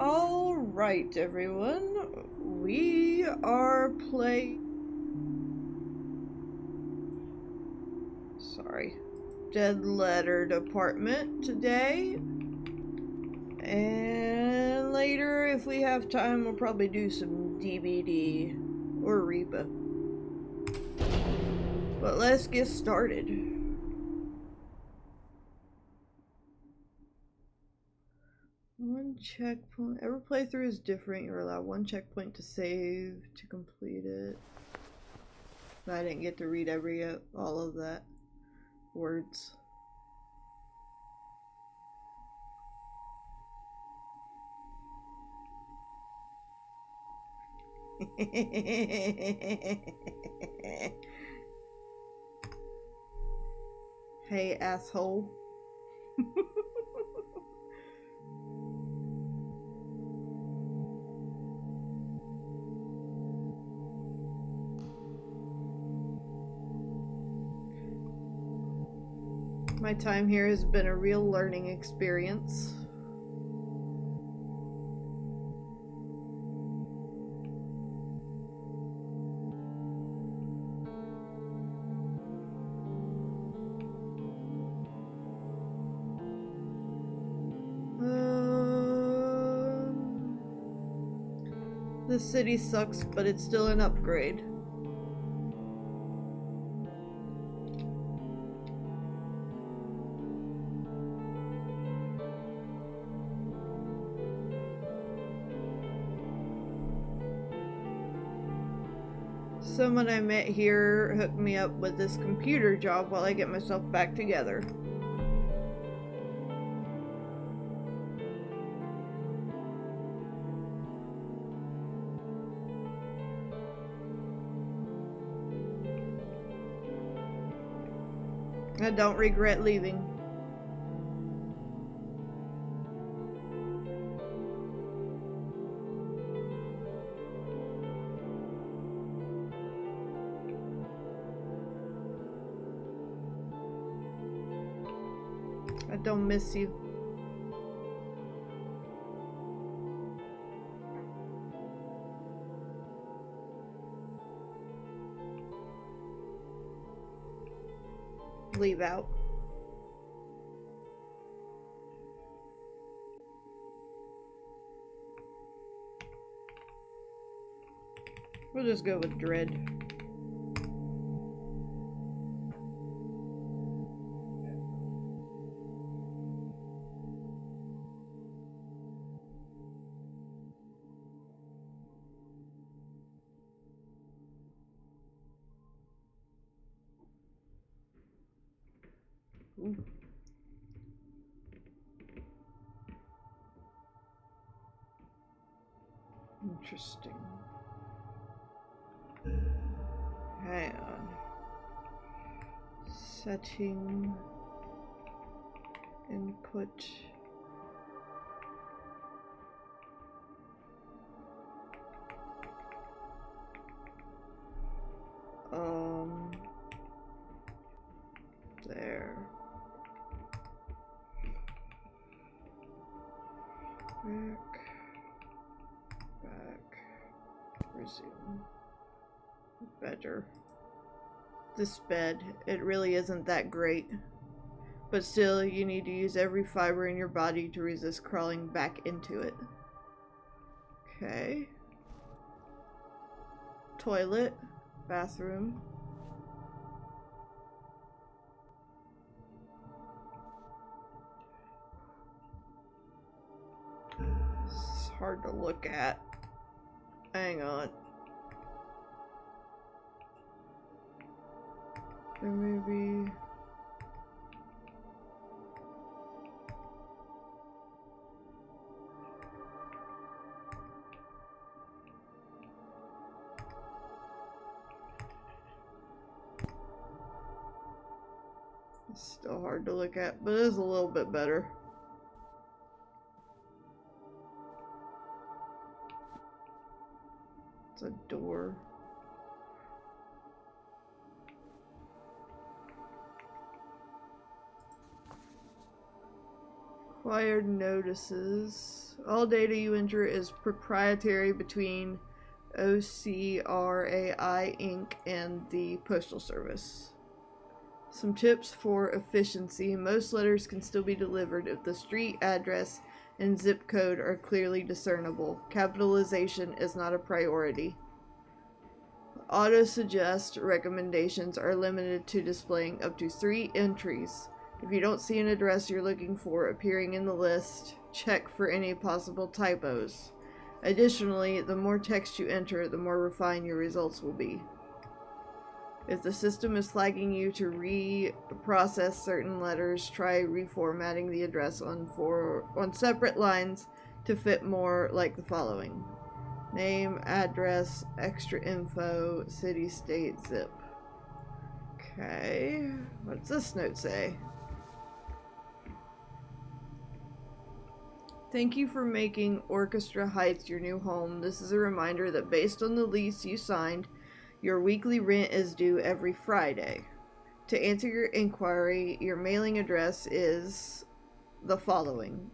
All right, everyone. We are playing. Sorry. Dead Letter Department today. And later, if we have time, we'll probably do some DBD or Reba. But let's get started. One checkpoint. Every playthrough is different. You're allowed one checkpoint to save to complete it. I didn't get to read all of that words. Hey, asshole. My time here has been a real learning experience. The city sucks, but it's still an upgrade. Someone I met here hooked me up with this computer job while I get myself back together. I don't regret leaving. I don't miss you. Leave out. We'll just go with dread. Ooh. Interesting. Hang on. Setting. Input. There. Back, resume. Better. This bed, it really isn't that great. But still, you need to use every fiber in your body to resist crawling back into it. Okay. Toilet, bathroom. It's hard to look at. Hang on. There may be... It's still hard to look at, but it is a little bit better. It's a door. Required notices. All data you enter is proprietary between OCRAI Inc. and the Postal Service. Some tips for efficiency. Most letters can still be delivered if the street address and zip code are clearly discernible. Capitalization is not a priority. Auto-suggest recommendations are limited to displaying up to 3 entries. If you don't see an address you're looking for appearing in the list, check for any possible typos. Additionally, the more text you enter, the more refined your results will be. If the system is flagging you to reprocess certain letters, try reformatting the address on separate lines to fit more like the following. Name, address, extra info, city, state, zip. Okay, what's this note say? Thank you for making Orchestra Heights your new home. This is a reminder that based on the lease you signed, your weekly rent is due every Friday. To answer your inquiry, your mailing address is the following.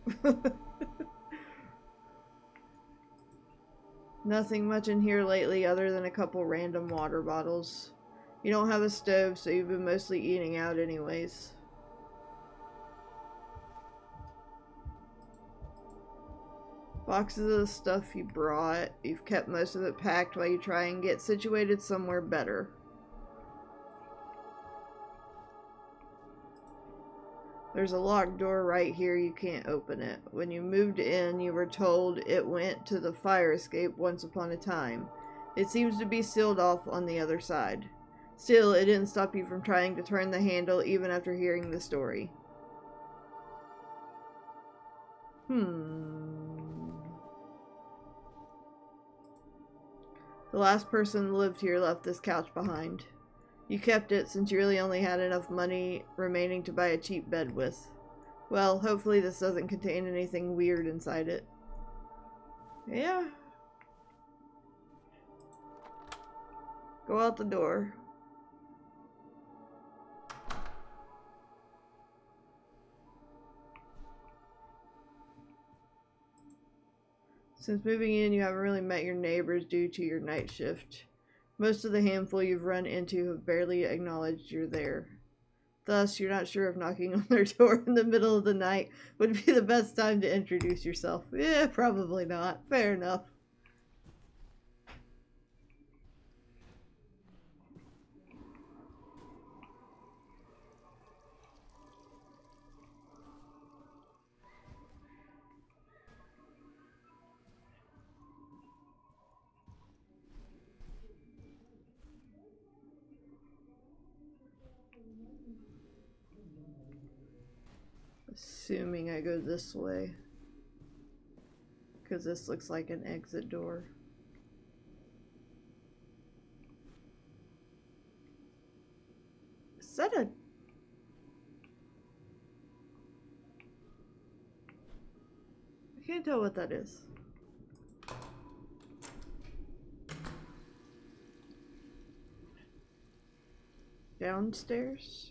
Nothing much in here lately other than a couple random water bottles. You don't have a stove, so you've been mostly eating out anyways. Boxes of the stuff you brought. You've kept most of it packed while you try and get situated somewhere better. There's a locked door right here. You can't open it. When you moved in, you were told it went to the fire escape once upon a time. It seems to be sealed off on the other side. Still, it didn't stop you from trying to turn the handle even after hearing the story. The last person who lived here left this couch behind. You kept it since you really only had enough money remaining to buy a cheap bed with. Well, hopefully this doesn't contain anything weird inside it. Yeah. Go out the door. Since moving in, you haven't really met your neighbors due to your night shift. Most of the handful you've run into have barely acknowledged you're there. Thus, you're not sure if knocking on their door in the middle of the night would be the best time to introduce yourself. Yeah, probably not. Fair enough. Assuming I go this way, because this looks like an exit door. Is that a... I can't tell what that is. Downstairs?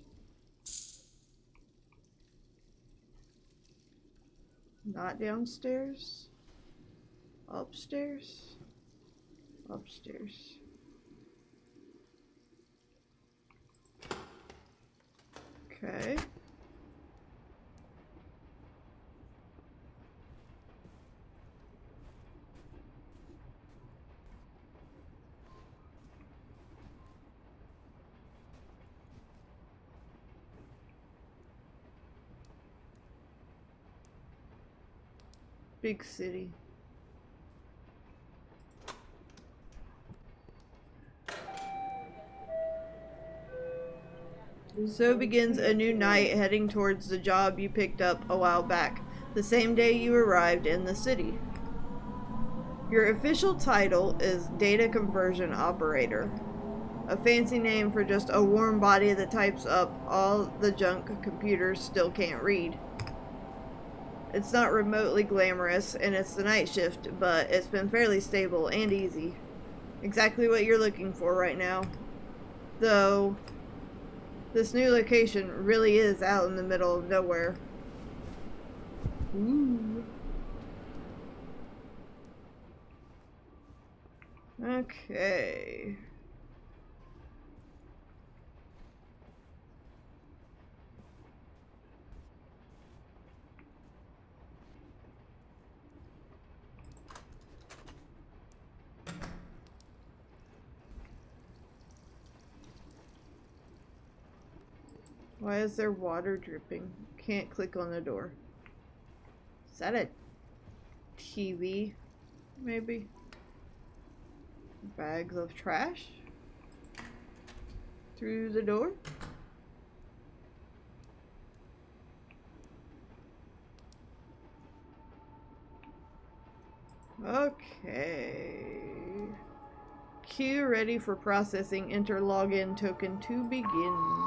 Not downstairs? Upstairs? Upstairs. Okay. Big city. So begins a new night heading towards the job you picked up a while back, the same day you arrived in the city. Your official title is Data Conversion Operator, a fancy name for just a warm body that types up all the junk computers still can't read. It's not remotely glamorous, and it's the night shift, but it's been fairly stable and easy. Exactly what you're looking for right now. Though, this new location really is out in the middle of nowhere. Ooh. Okay. Why is there water dripping? Can't click on the door. Is that a TV? Maybe? Bags of trash? Through the door? Okay. Queue ready for processing. Enter login token to begin.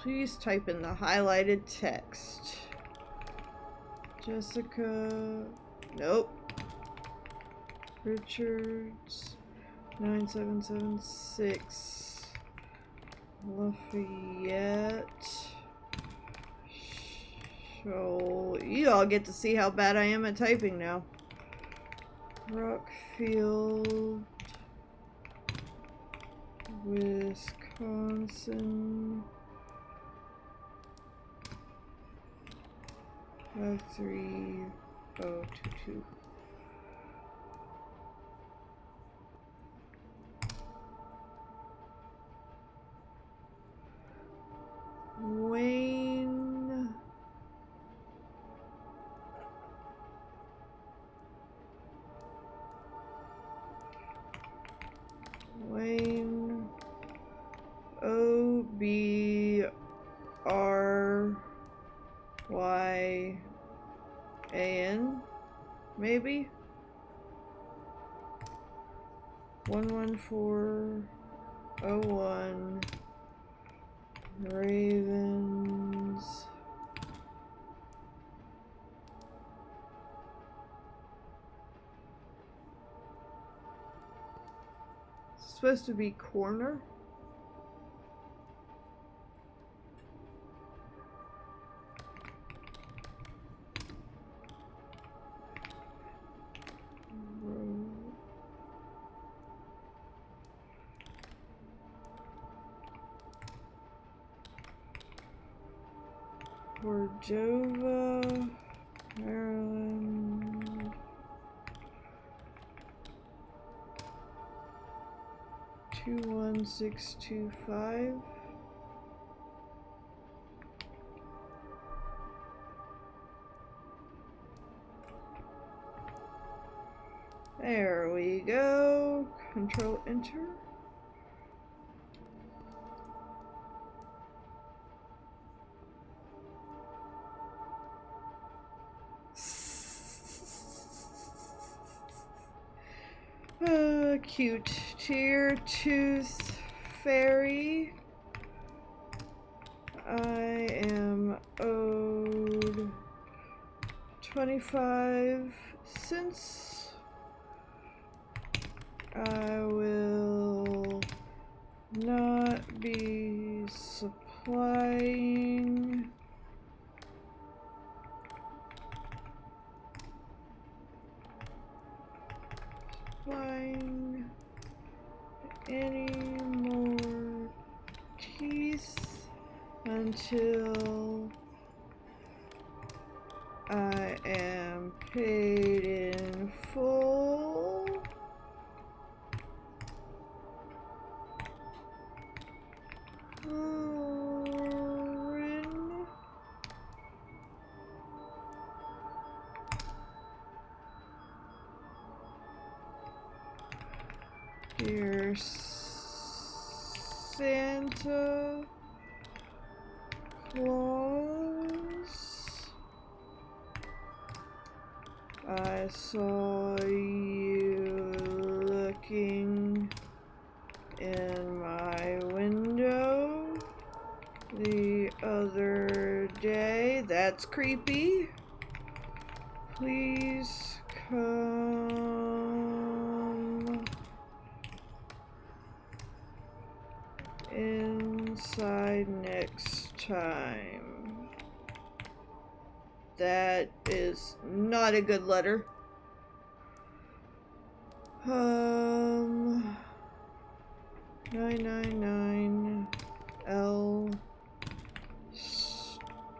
Please type in the highlighted text. Jessica. Nope. Richards. 9776. Lafayette. So you all get to see how bad I am at typing now. Rockfield, Wisconsin. 53022. Wayne. Wayne. OBRYAN. Maybe? 11401. Ravens. It's supposed to be corner. Cordova, Maryland. 21625. There we go. Control Enter. Cute. Tear Tooth Fairy. I am owed 25 cents. I will not be supplying any more teeth until I am paid in full. Dear Santa Claus, I saw you looking in my window the other day. That's creepy. Please come in Decide next time. That is not a good letter. 999 L Street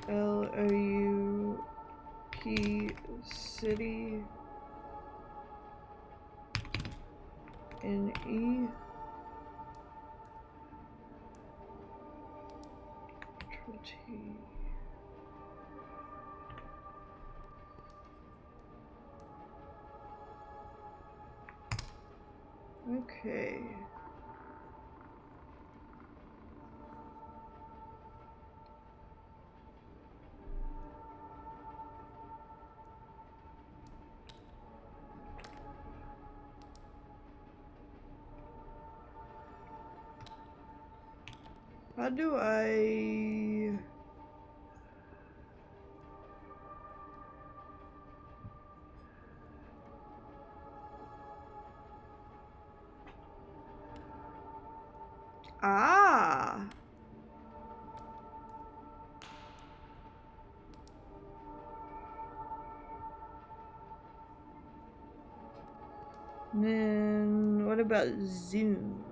LOUP City NE T. Okay. How do I... Ah! Then what about Zoom?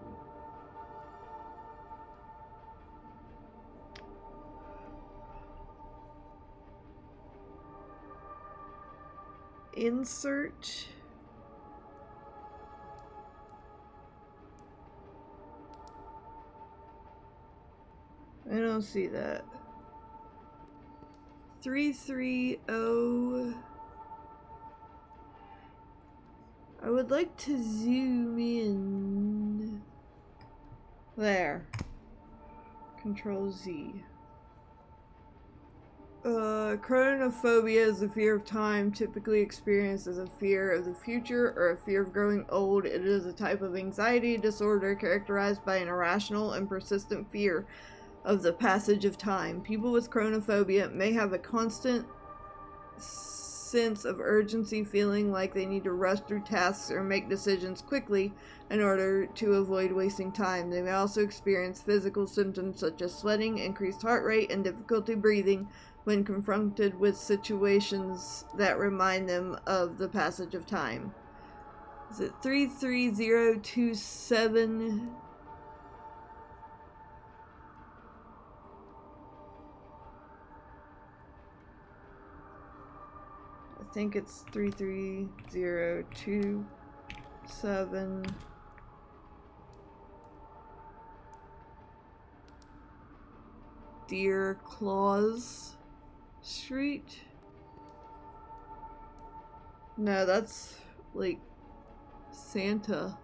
Insert. I don't see that. 330. I would like to zoom in. There. Control Z. Chronophobia is the fear of time, typically experienced as a fear of the future or a fear of growing old. It is a type of anxiety disorder characterized by an irrational and persistent fear of the passage of time. People with chronophobia may have a constant sense of urgency, feeling like they need to rush through tasks or make decisions quickly in order to avoid wasting time. They may also experience physical symptoms such as sweating, increased heart rate, and difficulty breathing when confronted with situations that remind them of the passage of time. Is it 33027? I think it's 33027. Deer Claws Street. No, that's like Santa.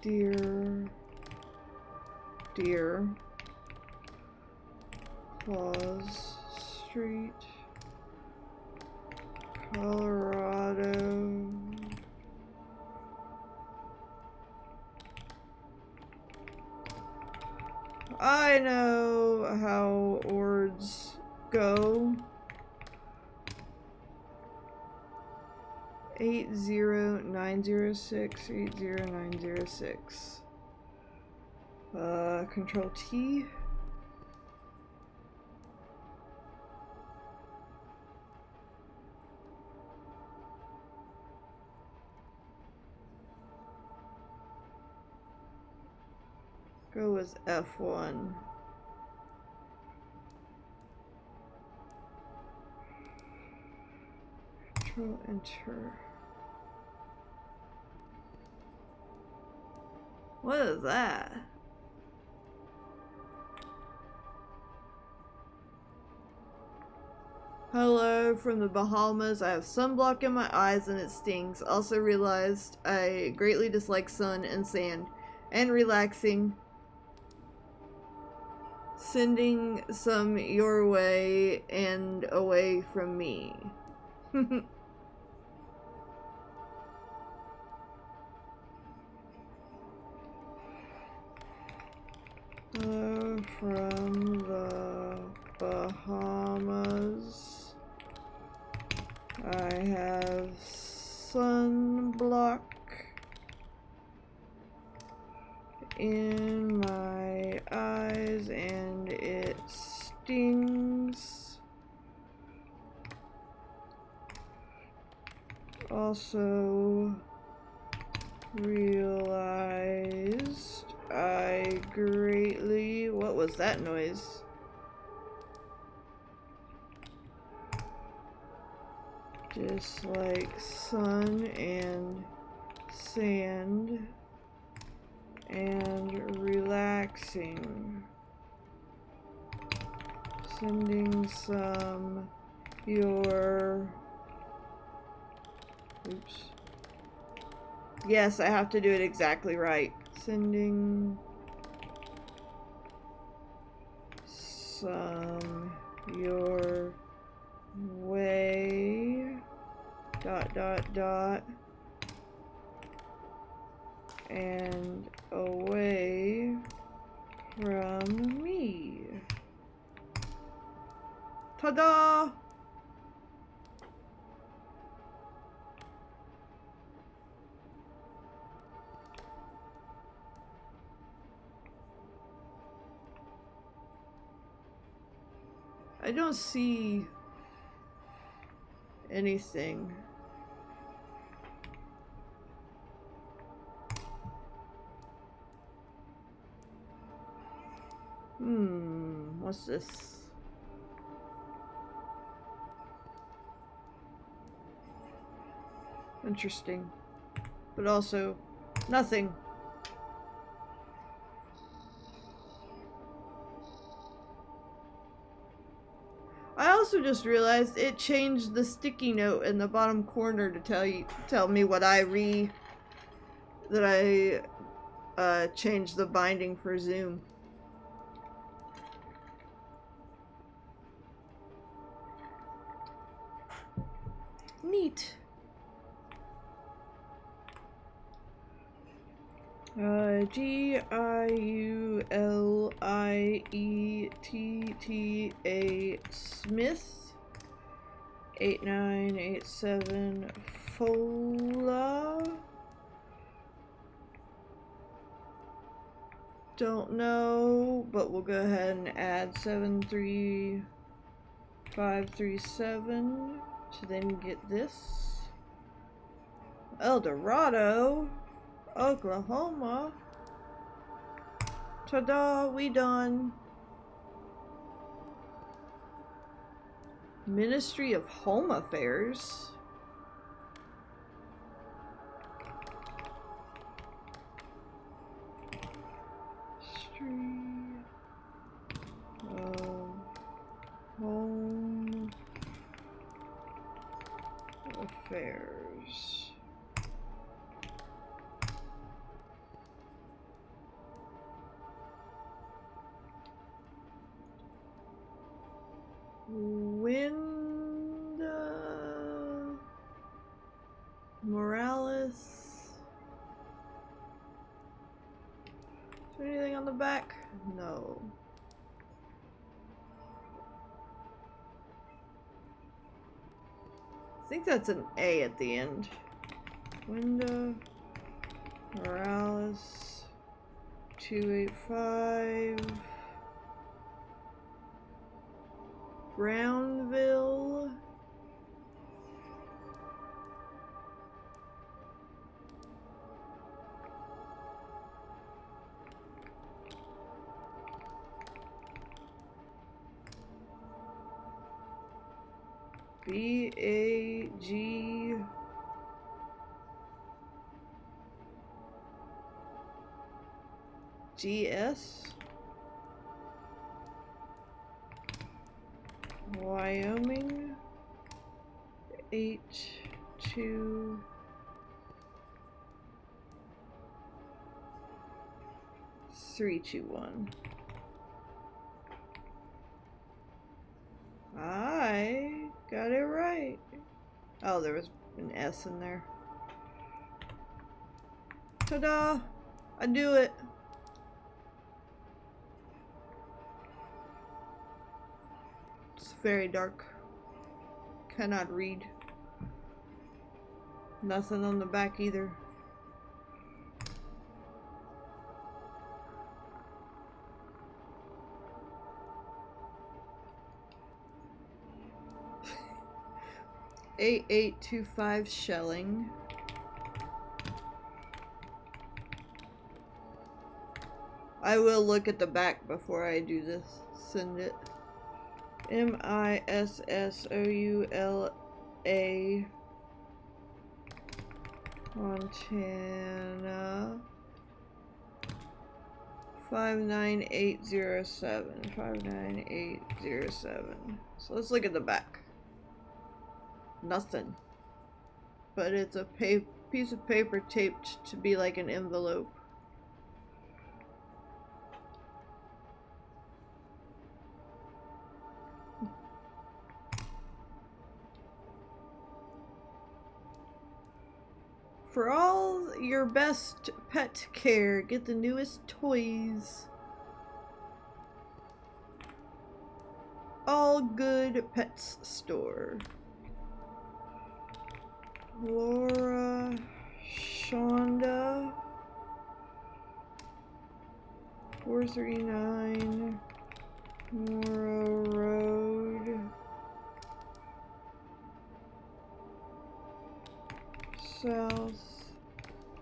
Deer Claws Street, Colorado. I know how words go. 80906, 80906. Control T. Go with F1. Control Enter. What is that? Hello from the Bahamas. I have sunblock in my eyes and it stings. Also realized I greatly dislike sun and sand. And relaxing. Sending some your way and away from me. Hello from the Bahamas. I have sunblock in my eyes and it stings. Also realized I greatly... What was that noise? Dislike sun and sand and relaxing. Sending some your... Oops. Yes, I have to do it exactly right. Sending some your way, ... and away from me. Ta-da! I don't see anything. What's this? Interesting. But also, nothing. I also just realized it changed the sticky note in the bottom corner to tell me what I changed the binding for Zoom. Neat. Giulietta Smith 8987 Fola. Don't know, but we'll go ahead and add 73537 to then get this. El Dorado, Oklahoma. Ta-da, we done. Ministry of Home Affairs. Ministry of Home Affairs. Morales. Is there anything on the back? No. I think that's an A at the end. Window Morales 285 Brownville. B-A-G G-S Wyoming 82321. I got it right. Oh, there was an S in there. Ta-da! I do it. It's very dark. Cannot read. Nothing on the back either. $8825 shelling. I will look at the back before I do this. Send it. Missoula, Montana 59807. 59807. So let's look at the back. Nothing. But it's a piece of paper taped to be like an envelope. For all your best pet care, get the newest toys. All Good Pets Store. Laura Shonda 439 Morrow Road, South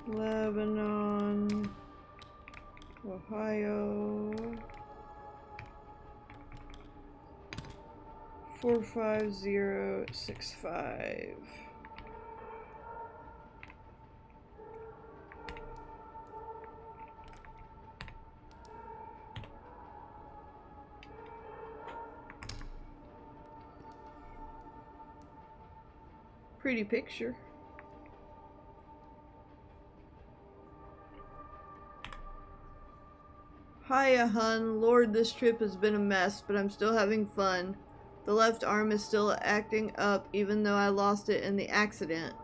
Lebanon, Ohio 45065. Pretty picture. Hiya, hun. Lord, this trip has been a mess, but I'm still having fun. The left arm is still acting up, even though I lost it in the accident.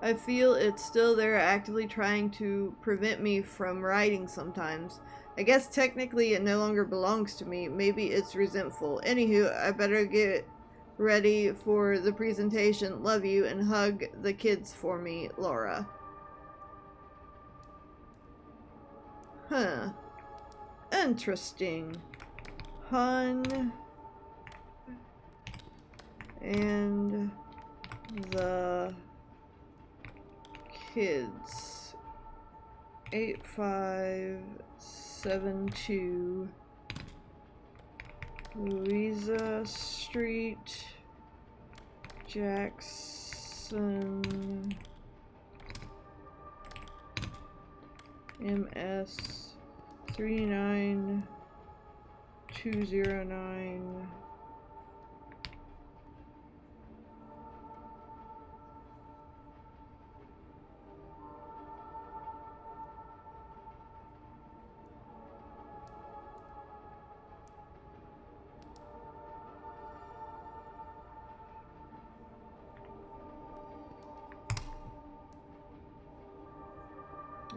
I feel it's still there, actively trying to prevent me from riding sometimes. I guess technically it no longer belongs to me. Maybe it's resentful. Anywho, I better get ready for the presentation. Love you, and hug the kids for me, Laura. Huh. Interesting. Hun and the kids. 8572 Louisa Street, Jackson, MS 39209.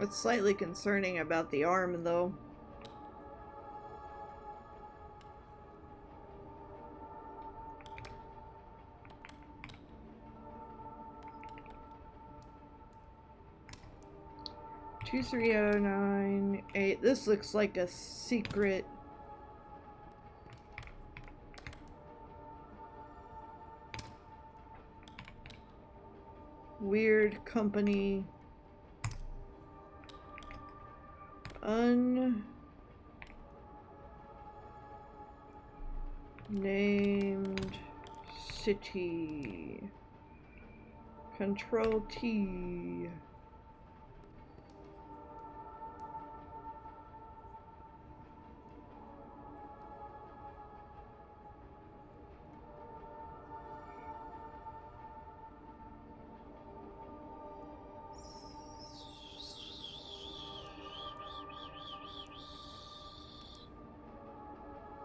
It's slightly concerning about the arm, though. Two 3098. This looks like a secret. Weird company. Unnamed city. Control T.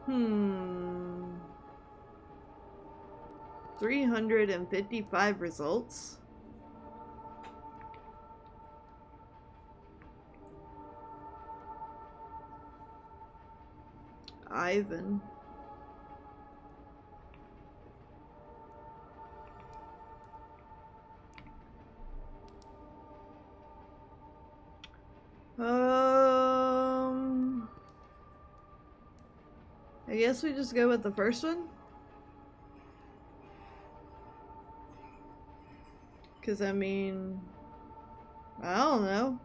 Hmm. 355 results. Ivan. I guess we just go with the first one. Because, I mean, I don't know.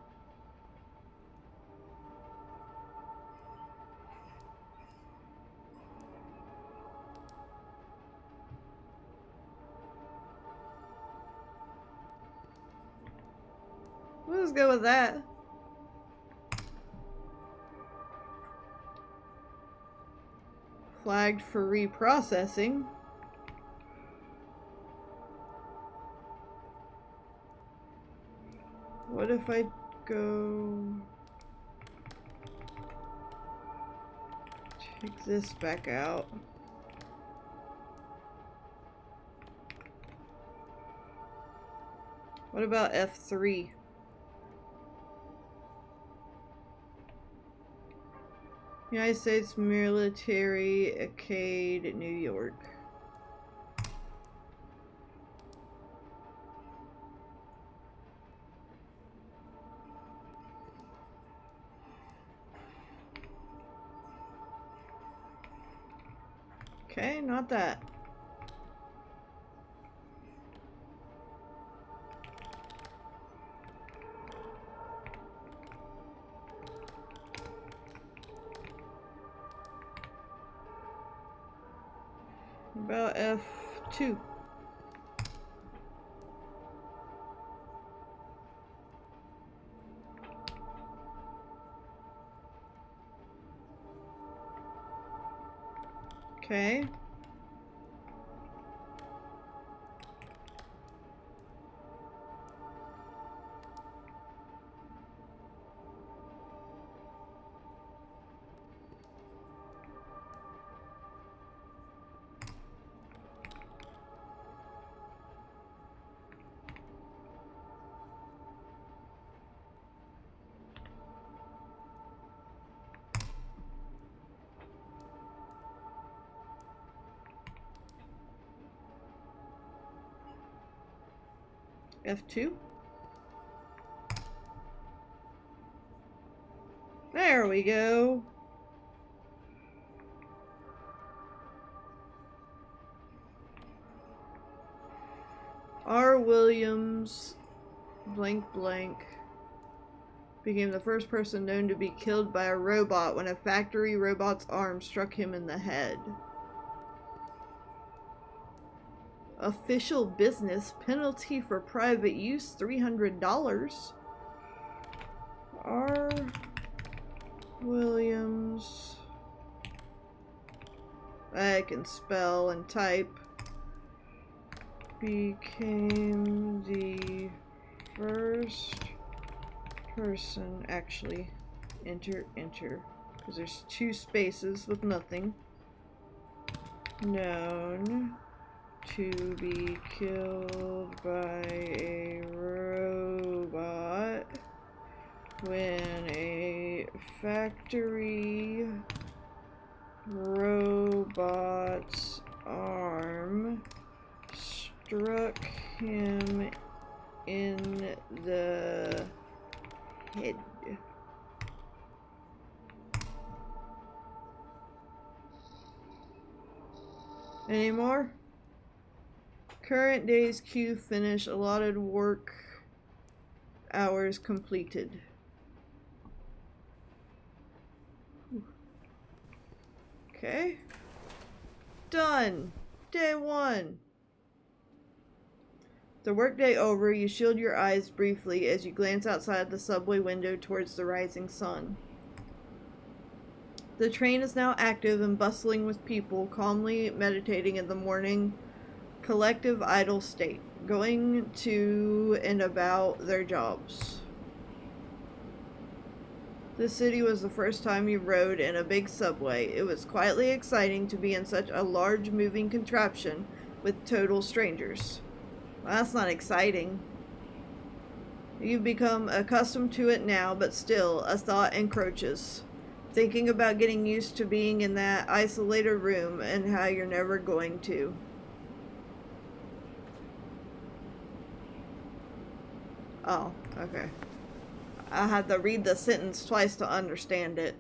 We'll just go with that. Flagged for reprocessing. What if I go... take this back out? What about F3? United States Military Arcade, New York. Okay, not that. About F2. Okay. F2. There we go. R. Williams, blank blank, became the first person known to be killed by a robot when a factory robot's arm struck him in the head. Official business, penalty for private use, $300. R. Williams. I can spell and type. Became the first person, actually, enter, because there's two spaces with nothing, known to be killed by a robot when a factory robot's arm struck him in the head. Any more? Current day's queue finish. Allotted work hours completed. Okay. Done. Day 1. The workday over, you shield your eyes briefly as you glance outside the subway window towards the rising sun. The train is now active and bustling with people calmly meditating in the morning collective idle state, going to and about their jobs. This city was the first time you rode in a big subway. It was quietly exciting to be in such a large moving contraption with total strangers. Well, that's not exciting. You've become accustomed to it now, but still, a thought encroaches. Thinking about getting used to being in that isolated room and how you're never going to. Oh, okay. I had to read the sentence twice to understand it.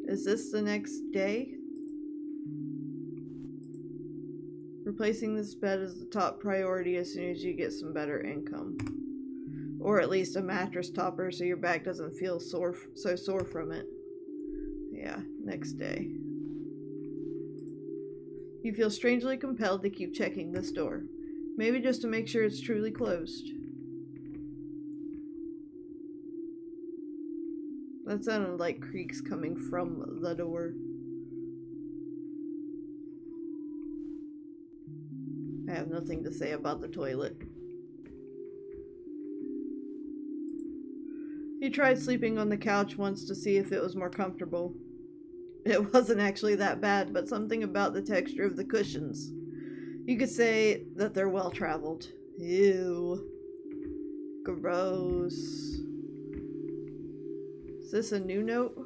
Is this the next day? Replacing this bed is the top priority as soon as you get some better income. Or at least a mattress topper so your back doesn't feel so sore from it. Yeah, next day. You feel strangely compelled to keep checking this door. Maybe just to make sure it's truly closed. That sounded like creaks coming from the door. I have nothing to say about the toilet. He tried sleeping on the couch once to see if it was more comfortable. It wasn't actually that bad, but something about the texture of the cushions. You could say that they're well traveled. Ew. Gross. Is this a new note?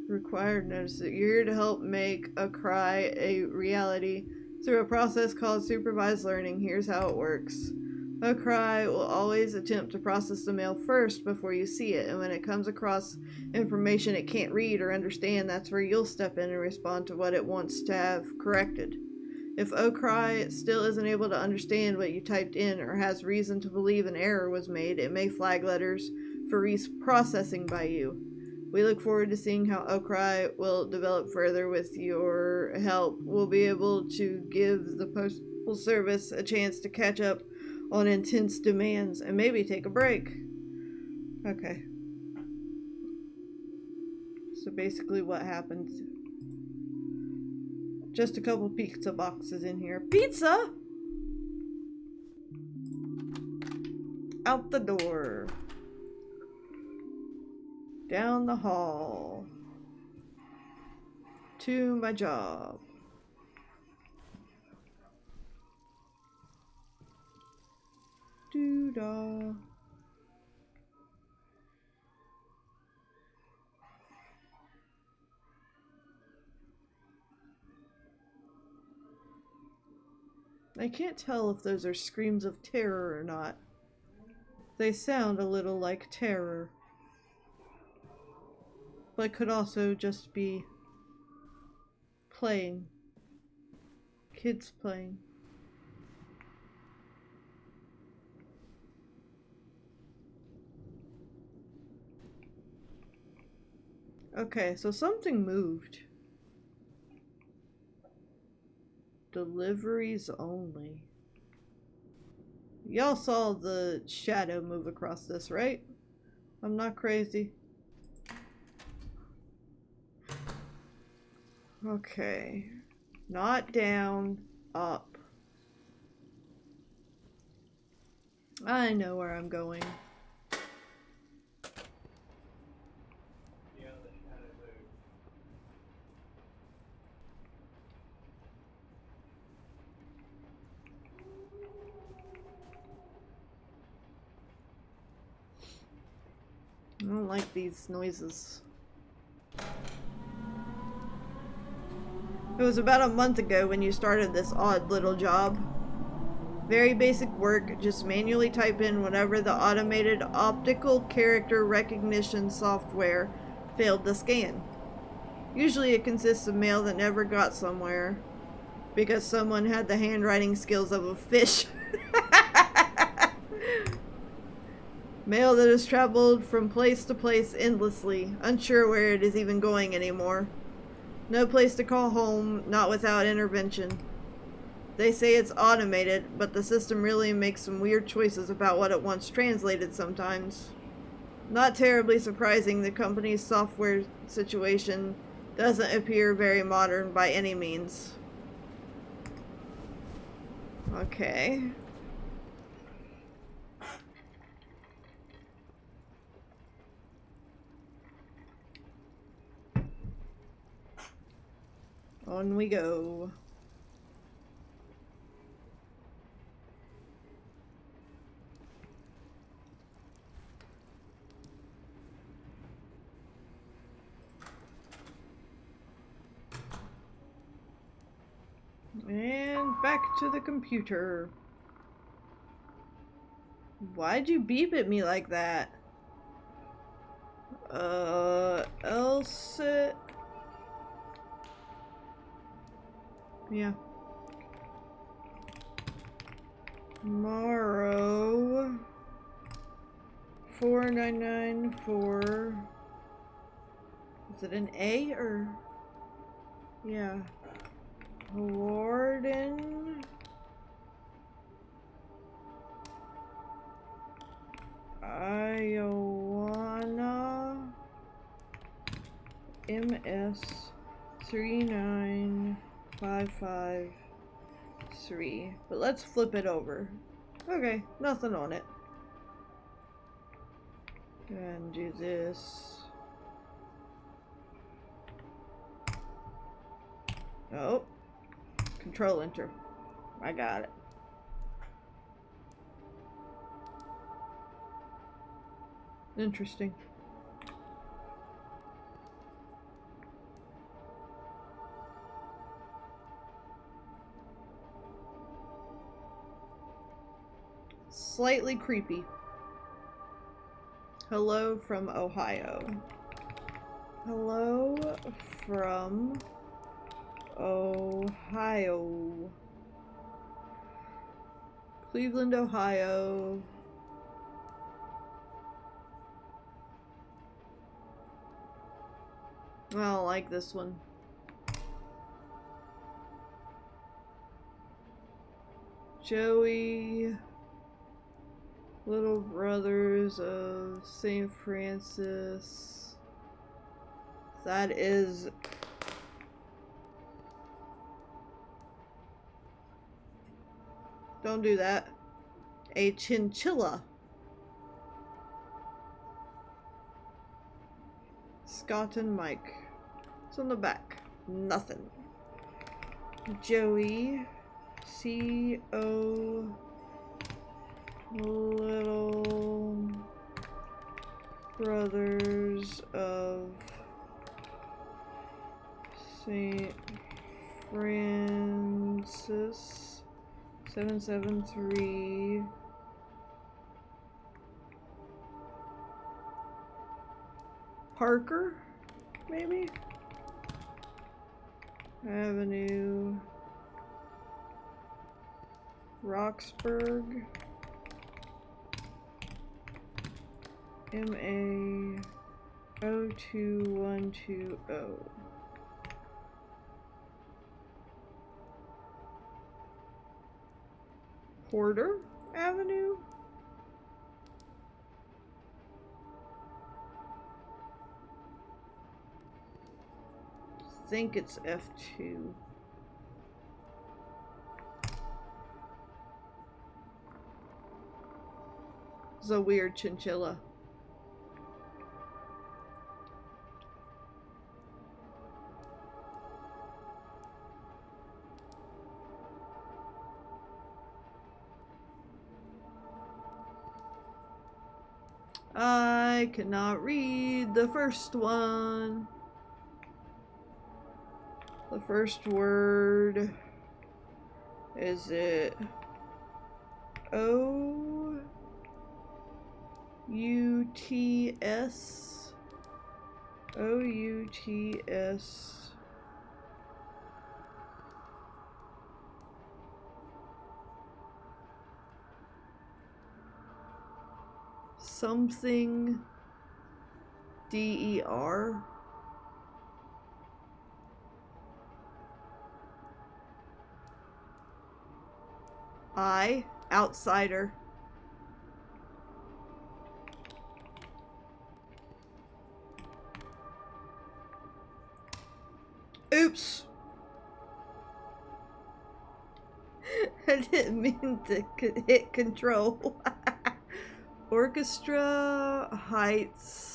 Required notice that you're here to help make a cry a reality through a process called supervised learning. Here's how it works. A cry will always attempt to process the mail first before you see it, and when it comes across information it can't read or understand, that's where you'll step in and respond to what it wants to have corrected. If O'Cry still isn't able to understand what you typed in or has reason to believe an error was made, it may flag letters for reprocessing by you. We look forward to seeing how O'Cry will develop further. With your help, we'll be able to give the Postal Service a chance to catch up on intense demands and maybe take a break. Okay. So basically what happened. Just a couple pizza boxes in here. Pizza! Out the door. Down the hall. To my job. Doo-dah. I can't tell if those are screams of terror or not. They sound a little like terror. But could also just be playing. Kids playing. Okay, so something moved. Deliveries only. Y'all saw the shadow move across this, right? I'm not crazy. Okay. Not down, up. I know where I'm going. I don't like these noises. It was about a month ago when you started this odd little job. Very basic work, just manually type in whatever the automated optical character recognition software failed to scan. Usually it consists of mail that never got somewhere because someone had the handwriting skills of a fish. Mail that has traveled from place to place endlessly, unsure where it is even going anymore. No place to call home, not without intervention. They say it's automated, but the system really makes some weird choices about what it wants translated sometimes. Not terribly surprising, the company's software situation doesn't appear very modern by any means. Okay. On we go. And back to the computer. Why'd you beep at me like that? sit. Yeah. Morrow. 4994. Is it an A or? Yeah. Warden. Iowana. MS 39553. But let's flip it over. Okay, nothing on it. And do this. Oh. Control enter. I got it. Interesting. Slightly creepy. Hello from Ohio. Hello from Ohio. Cleveland, Ohio. I don't like this one. Joey. Little Brothers of St. Francis. That is... Don't do that. A chinchilla. Scott and Mike. It's on the back. Nothing. Joey. C.O. Little Brothers of St. Francis 773 Parker, maybe? Avenue Roxburgh MA 02120. Porter Avenue? I think it's F2. It's a weird chinchilla. I cannot read the first one. The first word, is it O-U-T-S? O-U-T-S. Something D-E-R. Outsider. Oops. I didn't mean to hit control. Orchestra Heights.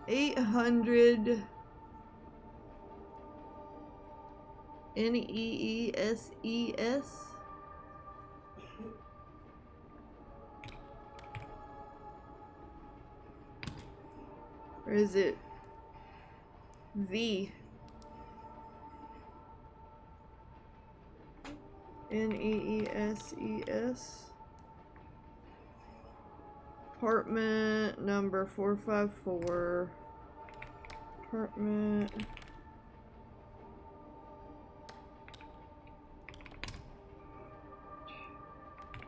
$800 NEESES. Or is it V? Neses. Apartment number 454. Apartment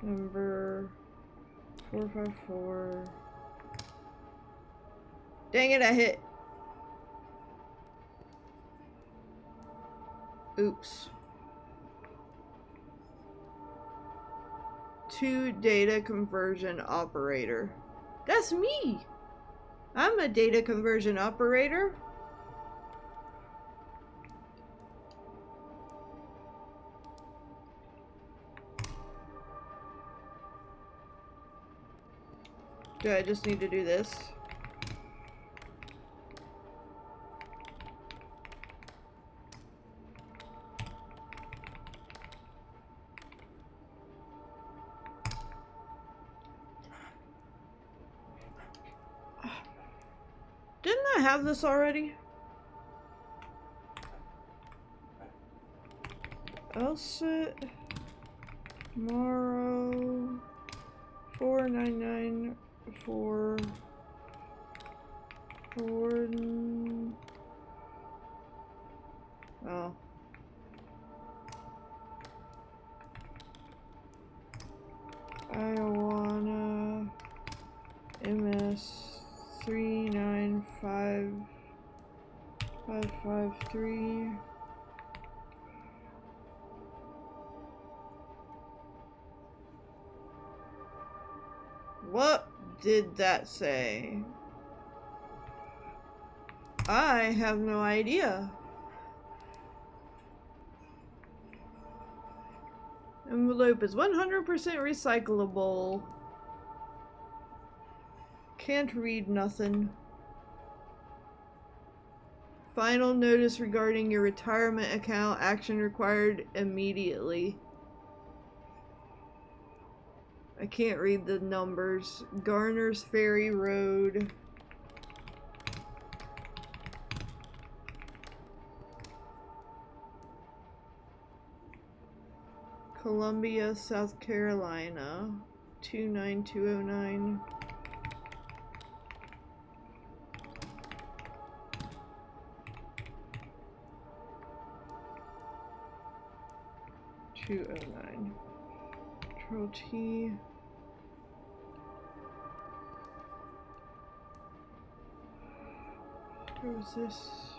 number 454. Dang it, I hit. Oops. To data conversion operator. That's me. I'm a data conversion operator. Do I just need to do this? Didn't I have this already? Elsit Morrow 4994 Gordon. Oh. Iowana MS 395553. What did that say? I have no idea. Envelope is 100% recyclable. Can't read nothing. Final notice regarding your retirement account. Action required immediately. I can't read the numbers. Garner's Ferry Road. Columbia, South Carolina. 29209. Control T. Where was this?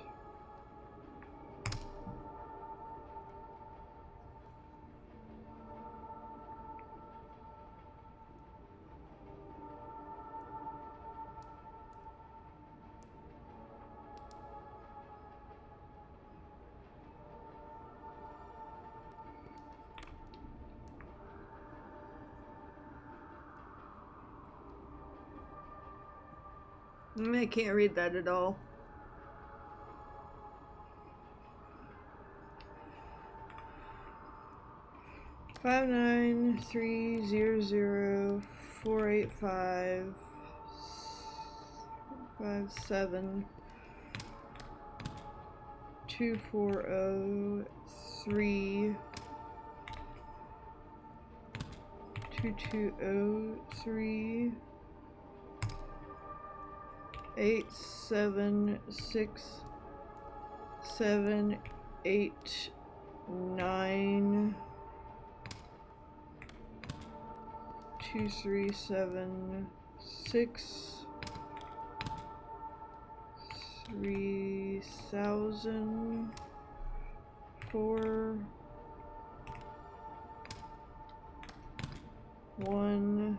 I can't read that at all. Five 9300485 57 2403 2203 87678 2376 3000 4 1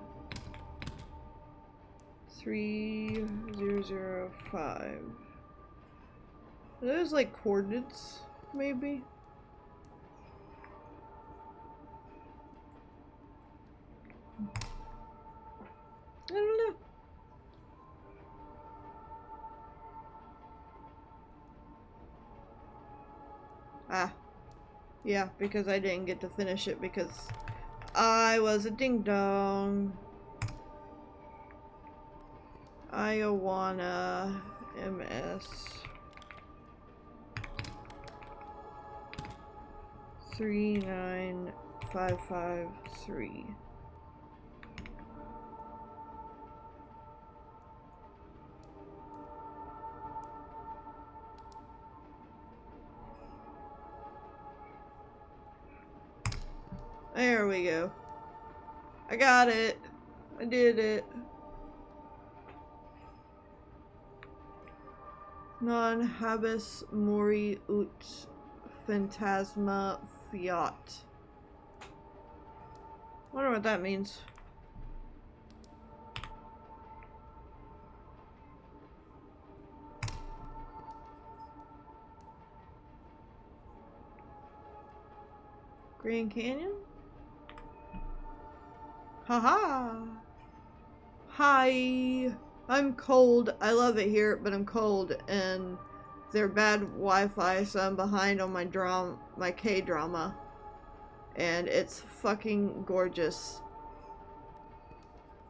3005. Are those like coordinates, maybe? I don't know. Ah. Yeah, because I didn't get to finish it because I was a ding-dong. Iowana MS 39553. There we go. I got it. I did it. Non habis mori ut phantasma fiat. Wonder what that means. Grand Canyon? Haha! Hi! I'm cold. I love it here, but I'm cold, and they're bad Wi-Fi, so I'm behind on my K-drama. And it's fucking gorgeous.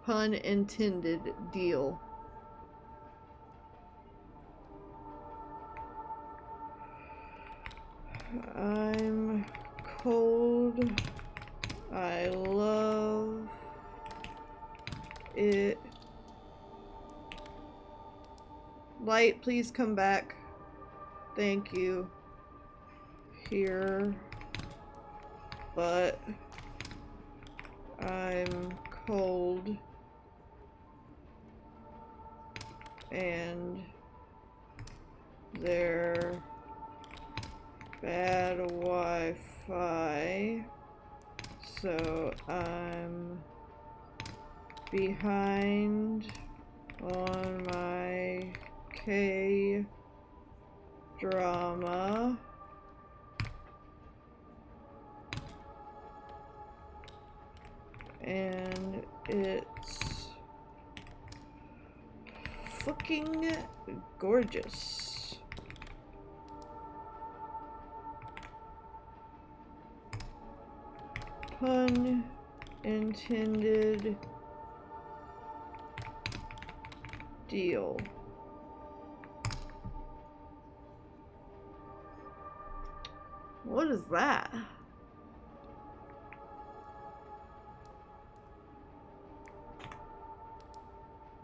Pun intended deal. I'm cold. I love it. Light, please come back. Thank you. Here. But I'm cold. And they're bad Wi-Fi. So I'm behind on my K-drama. And it's fucking gorgeous. Pun intended deal. What is that?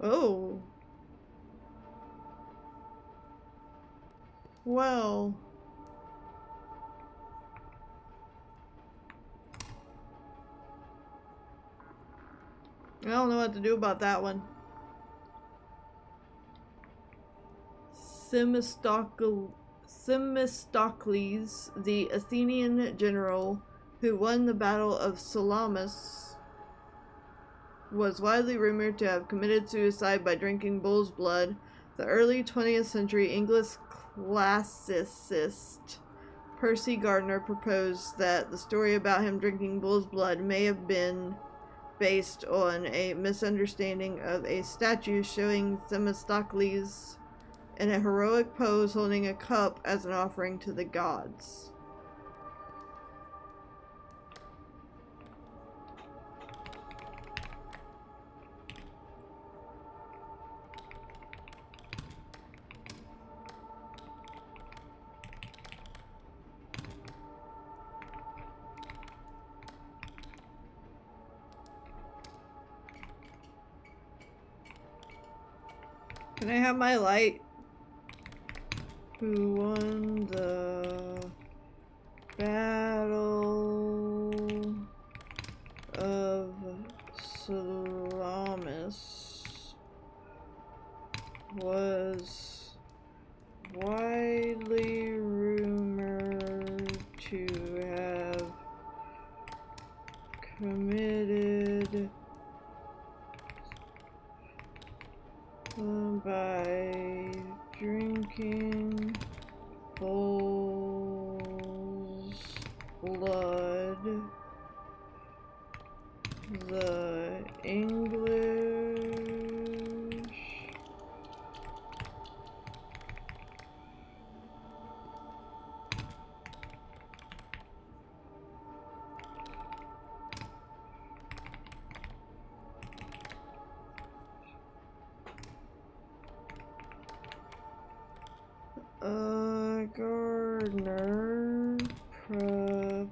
Oh. Well. I don't know what to do about that one. Themistocles, the Athenian general who won the Battle of Salamis, was widely rumored to have committed suicide by drinking bull's blood. The early 20th century English classicist Percy Gardner proposed that the story about him drinking bull's blood may have been based on a misunderstanding of a statue showing Themistocles in a heroic pose holding a cup as an offering to the gods. Can I have my light? Who won the Battle of Salamis was widely rumored to have committed by drinking bull's blood. The English Gardner proposed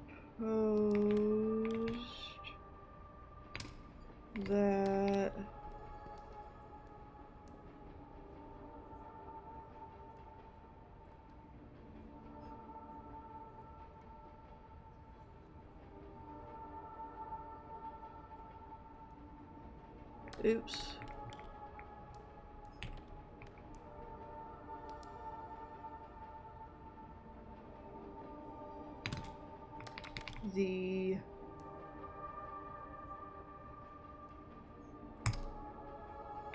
Oops. The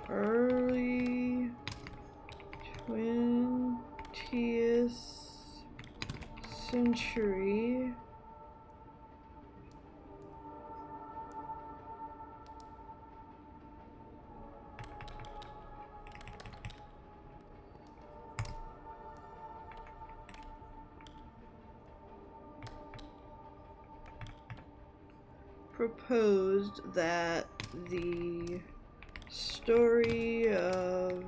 early 20th century proposed that the story of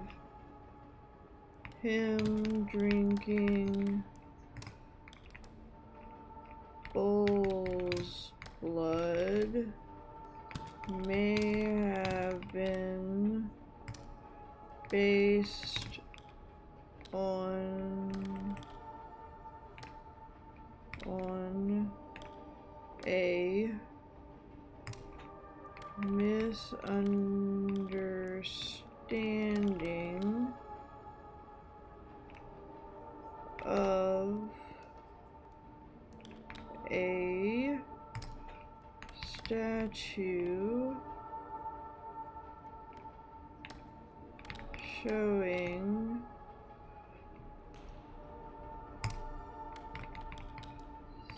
him drinking bull's blood may have been based on a misunderstanding of a statue showing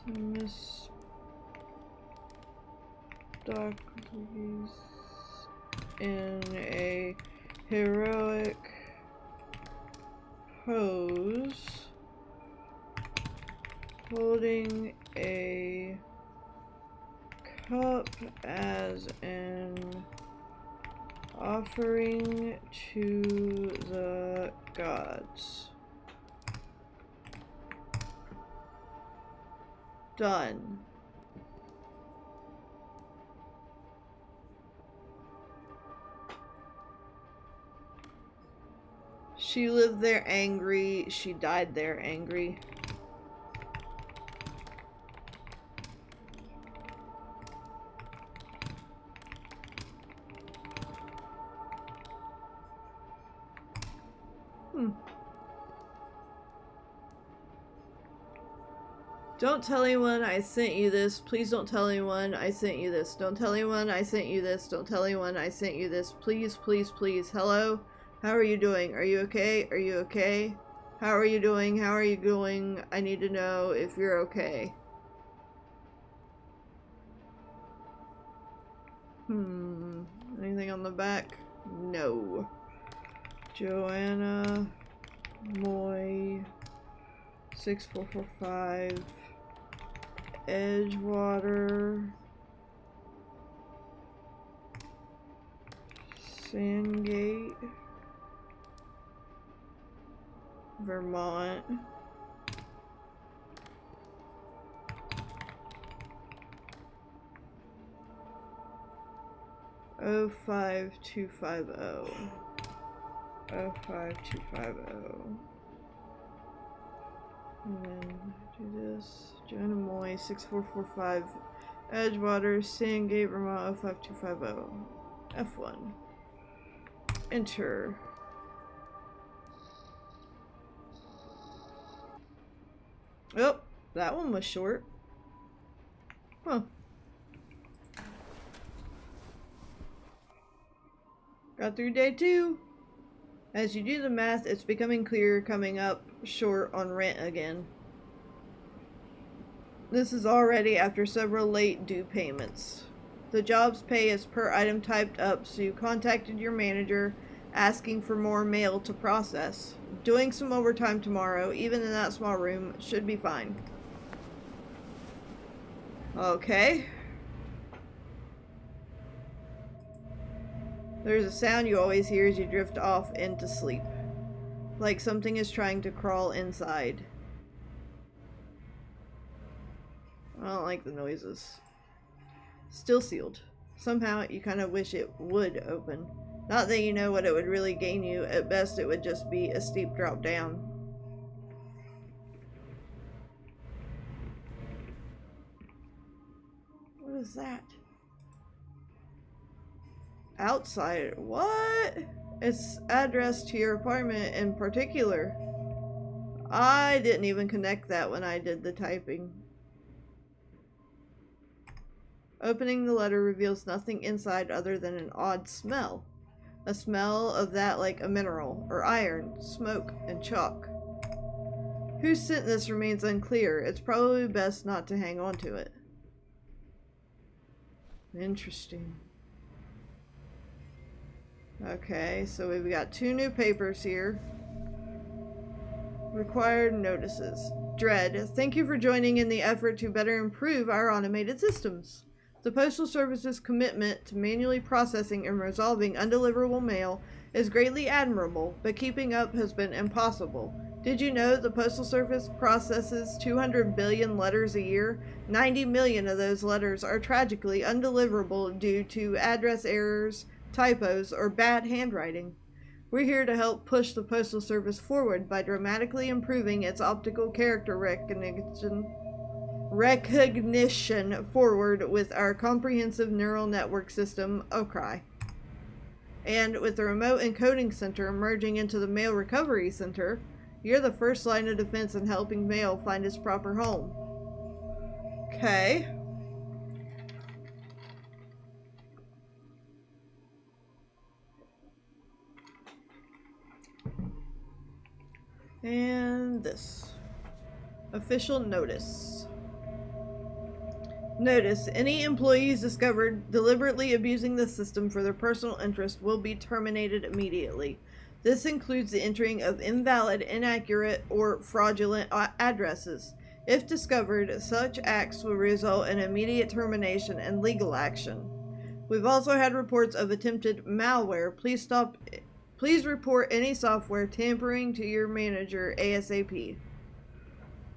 Themistocles in a heroic pose, holding a cup as an offering to the gods. Done. She lived there angry, she died there angry. Don't tell anyone I sent you this. Please don't tell anyone I sent you this. Don't tell anyone I sent you this. Don't tell anyone I sent you this. Please, please, please. Hello? How are you doing? Are you okay? Are you okay? How are you doing? How are you going? I need to know if you're okay. Anything on the back? No. Joanna Moy 6445 Edgewater Sandgate Vermont. Oh 5250. 05250. And then do this. Joanna Moy 6445 Edgewater Sandgate Vermont 05250. F1. Enter. Oh, that one was short. Huh. Got through day 2. As you do the math, it's becoming clear coming up short on rent again. This is already after several late due payments. The job's pay is per item typed up, so you contacted your manager asking for more mail to process. Doing some overtime tomorrow, even in that small room, should be fine. Okay. There's a sound you always hear as you drift off into sleep. Like something is trying to crawl inside. I don't like the noises. Still sealed. Somehow you kind of wish it would open. Not that you know what it would really gain you. At best it would just be a steep drop down. What is that? Outside? What? It's addressed to your apartment in particular. I didn't even connect that when I did the typing. Opening the letter reveals nothing inside other than an odd smell. A smell of that like a mineral, or iron, smoke, and chalk. Who sent this remains unclear. It's probably best not to hang on to it. Interesting. Okay, so we've got 2 new papers here. Required notices. Dread, thank you for joining in the effort to better improve our automated systems. The Postal Service's commitment to manually processing and resolving undeliverable mail is greatly admirable, but keeping up has been impossible. Did you know the Postal Service processes 200 billion letters a year? 90 million of those letters are tragically undeliverable due to address errors, typos, or bad handwriting. We're here to help push the Postal Service forward by dramatically improving its optical character recognition forward with our comprehensive neural network system, OCRI. And with the remote encoding center merging into the mail recovery center, you're the first line of defense in helping mail find its proper home. Okay. And this. Official notice. Notice, any employees discovered deliberately abusing the system for their personal interest will be terminated immediately. This includes the entering of invalid, inaccurate, or fraudulent addresses. If discovered, such acts will result in immediate termination and legal action. We've also had reports of attempted malware. Please report any software tampering to your manager ASAP.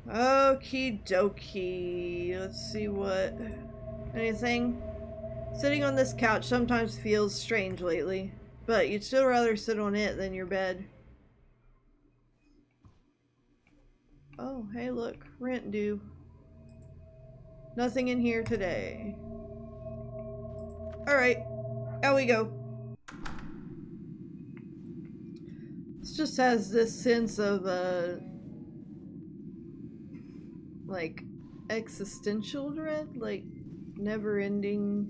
Okie dokie. Let's see what... Anything? Sitting on this couch sometimes feels strange lately, but you'd still rather sit on it than your bed. Oh, hey look. Rent due. Nothing in here today. Alright. Out we go. This just has this sense of, like, existential dread, like, never-ending...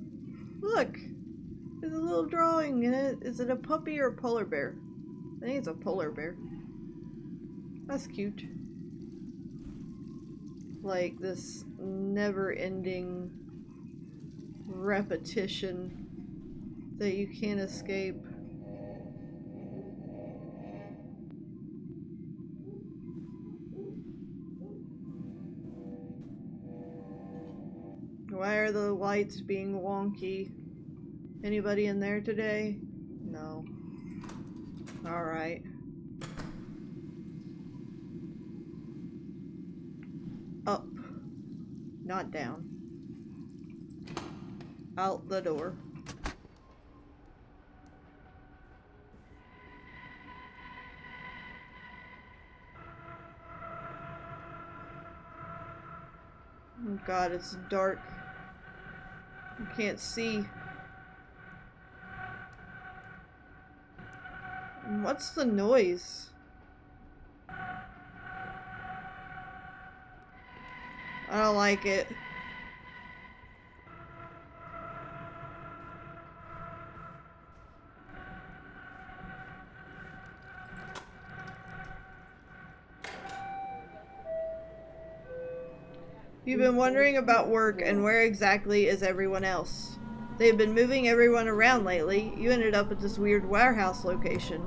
Look! There's a little drawing in it. Is it a puppy or a polar bear? I think it's a polar bear. That's cute. Like, this never-ending repetition that you can't escape. Why are the lights being wonky? Anybody in there today? No. Alright. Up. Not down. Out the door. Oh God, it's dark. You can't see. What's the noise? I don't like it. You've been wondering about work and where exactly is everyone else. They've been moving everyone around lately. You ended up at this weird warehouse location.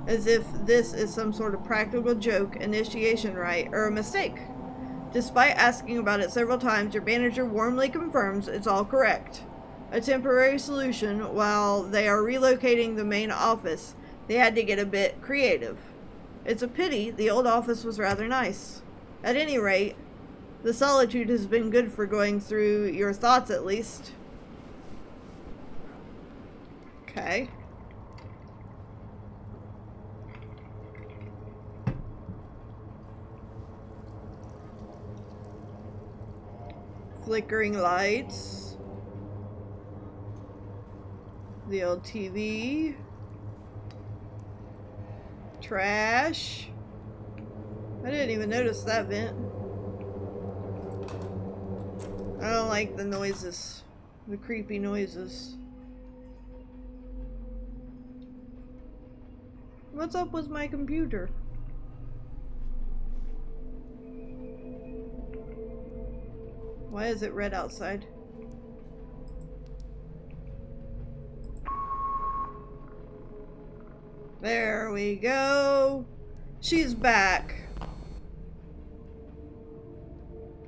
As if this is some sort of practical joke, initiation rite, or a mistake. Despite asking about it several times, your manager warmly confirms it's all correct. A temporary solution while they are relocating the main office. They had to get a bit creative. It's a pity, the old office was rather nice. At any rate, the solitude has been good for going through your thoughts at least. Okay. Flickering lights. The old TV. Trash. I didn't even notice that vent. I don't like the noises. The creepy noises. What's up with my computer? Why is it red outside? There we go. She's back.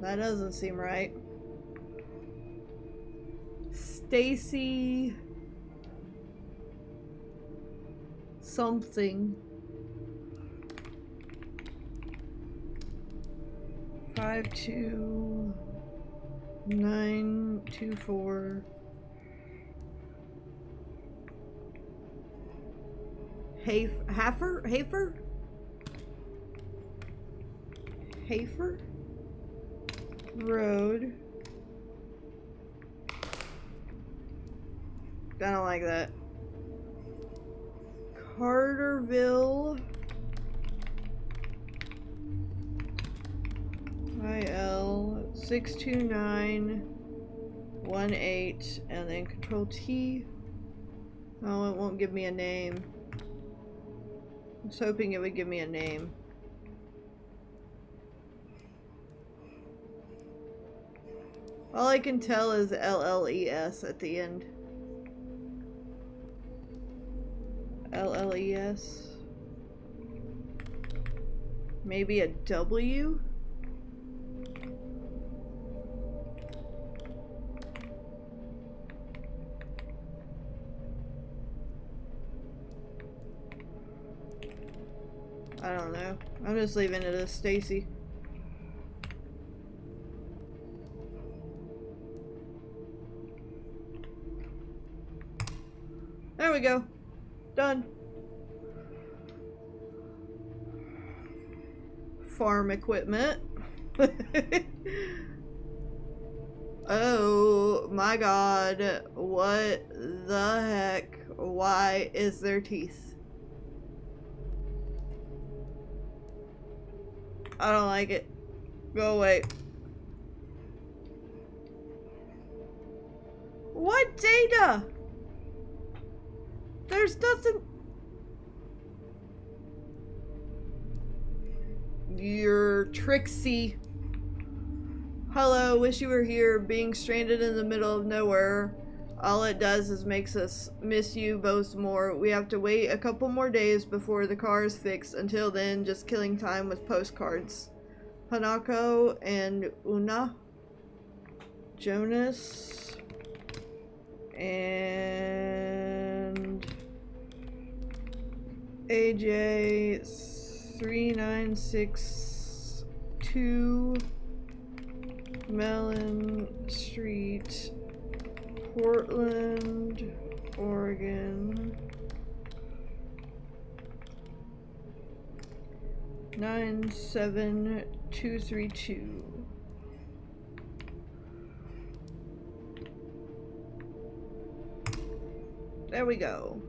That doesn't seem right. Stacy something. 52924. Hafer Road. I don't like that. Carterville. IL 62918, and then Control T. Oh, it won't give me a name. I was hoping it would give me a name. All I can tell is LLES at the end. LLES. Maybe a W? I don't know. I'm just leaving it as Stacy. There we go. Done. Farm equipment. Oh my god. What the heck? Why is there teeth? I don't like it. Go away. What data? There's nothing. You're Trixie. Hello, wish you were here. Being stranded in the middle of nowhere, all it does is makes us miss you both more. We have to wait a couple more days before the car is fixed. Until then, just killing time with postcards. Hanako and Una. Jonas. And AJ 3962 Mellon Street, Portland, Oregon 97232. There we go.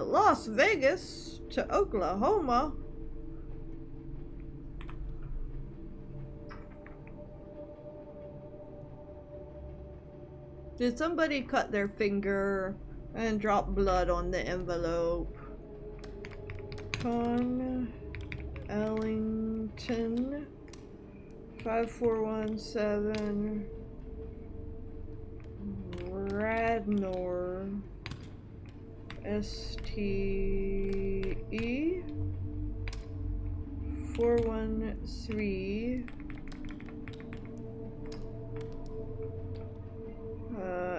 Las Vegas to Oklahoma. Did somebody cut their finger and drop blood on the envelope? Con Ellington 5417 Radnor STE 413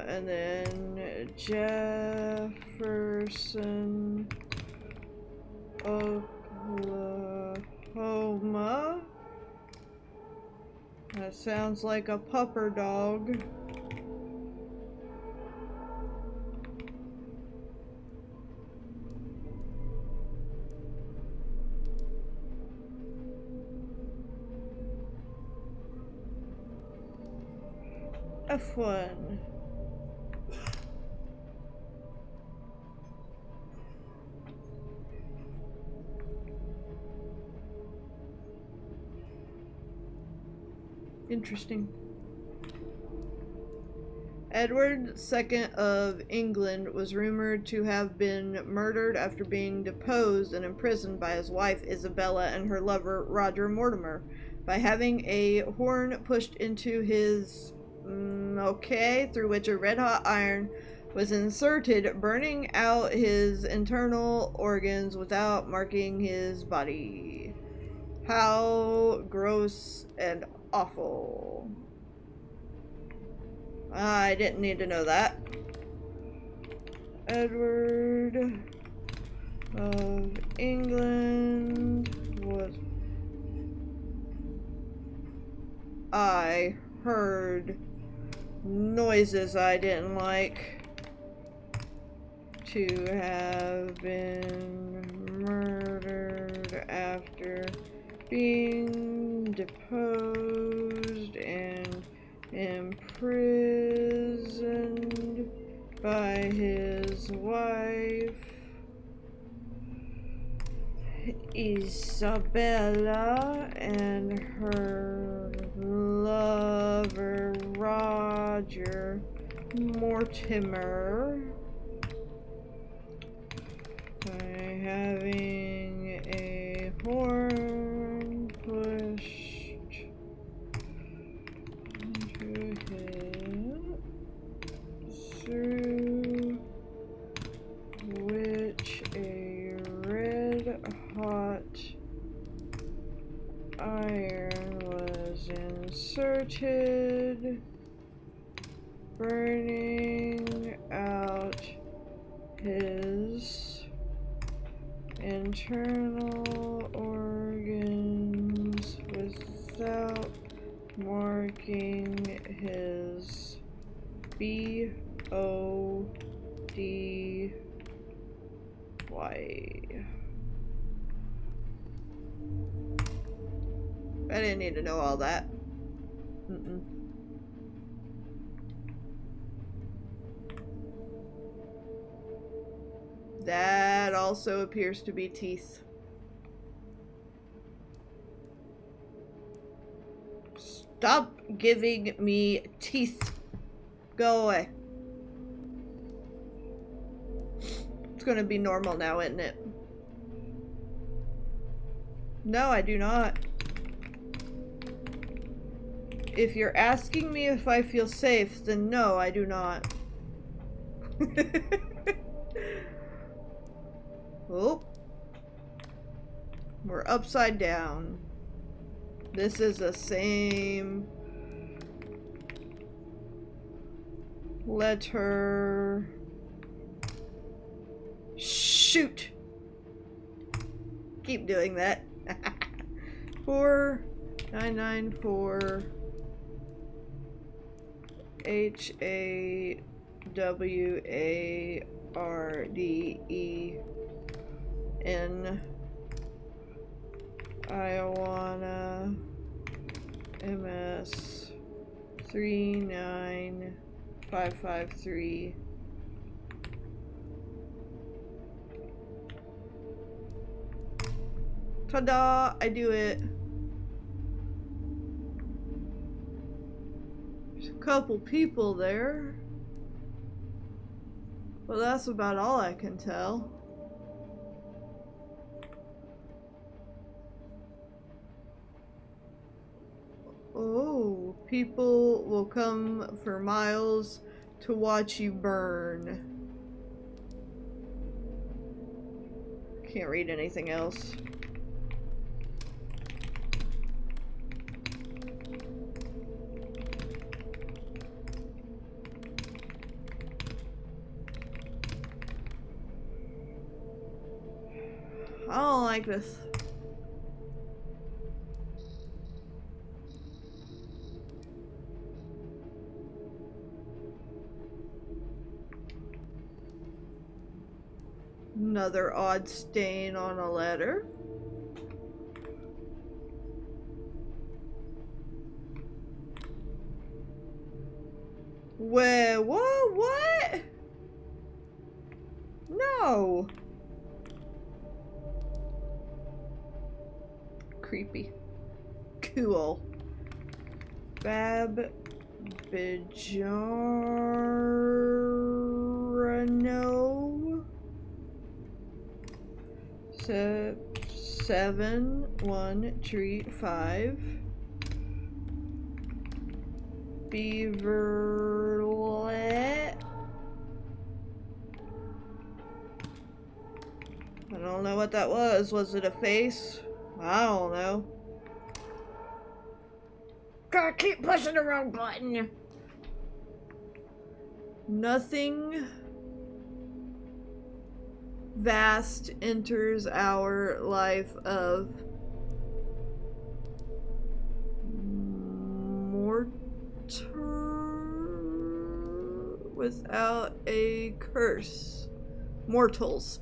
and then Jefferson, Oklahoma. That sounds like a pupper dog. F1. Interesting. Edward II of England was rumored to have been murdered after being deposed and imprisoned by his wife Isabella and her lover Roger Mortimer by having a horn pushed into his through which a red-hot iron was inserted, burning out his internal organs without marking his body. How gross and awful. I didn't need to know that. Edward of England was... I heard noises I didn't like to have been murdered after being deposed and imprisoned by his wife Isabella and her lover Roger Mortimer by having a horn pushed into him through which a red-hot iron was inserted, burning out his internal organs without marking his body. I didn't need to know all that. That also appears to be teeth. Stop giving me teeth. Go away. It's gonna be normal now, isn't it? No, I do not. If you're asking me if I feel safe, then no, I do not. Oh. We're upside down. This is the same letter. Shoot! Keep doing that. 4994 HAWARDEN Iowana MS 39553. Ta-da! I do it. There's a couple people there. Well, that's about all I can tell. Oh, people will come for miles to watch you burn. Can't read anything else. I don't like this. Another odd stain on a letter. Wait, what? No. Creepy. Cool. Babbijarano. 7 1 treat 5. Beaverlet. I don't know what that was. Was it a face? I don't know. Gotta keep pushing the wrong button. Nothing vast enters our life of mortar without a curse. Mortals.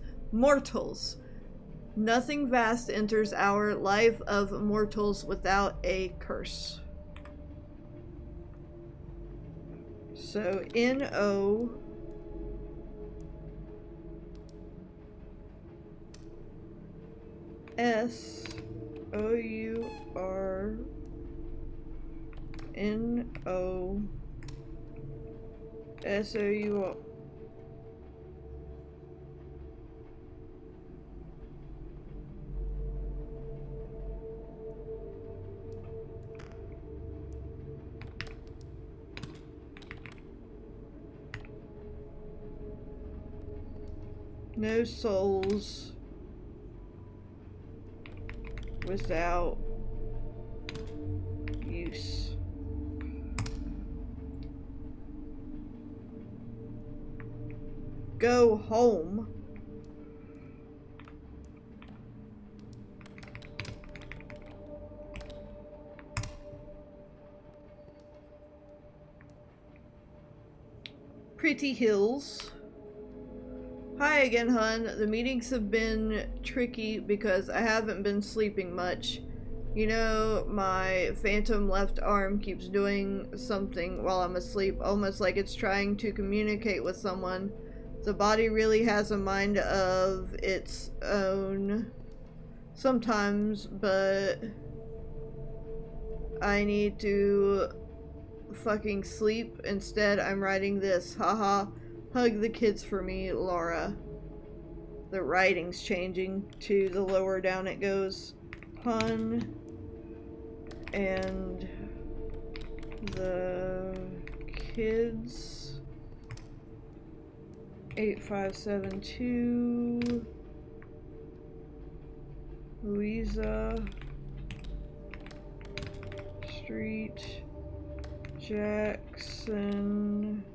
Nothing vast enters our life of mortals without a curse. So N-O S-O-U-R N-O-S-O-U-R No souls without use. Go home. Pretty hills. Hi again, hun. The meetings have been tricky because I haven't been sleeping much. You know, my phantom left arm keeps doing something while I'm asleep, almost like it's trying to communicate with someone. The body really has a mind of its own sometimes, but I need to fucking sleep. Instead, I'm writing this. Haha. Hug the kids for me, Laura. The writing's changing to the lower down it goes. Hun and the kids. 8572. Louisa Street. Jackson.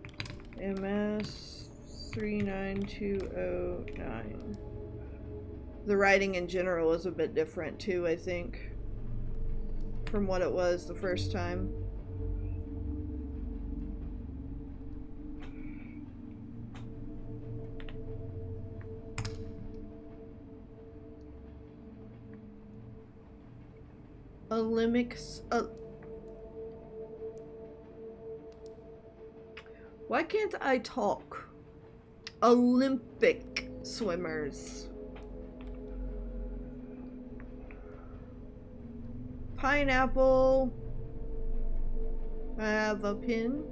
MS 39209. The writing in general is a bit different too, I think, from what it was the first time. Olympics. Why can't I talk? Olympic swimmers. Pineapple. I have a pin.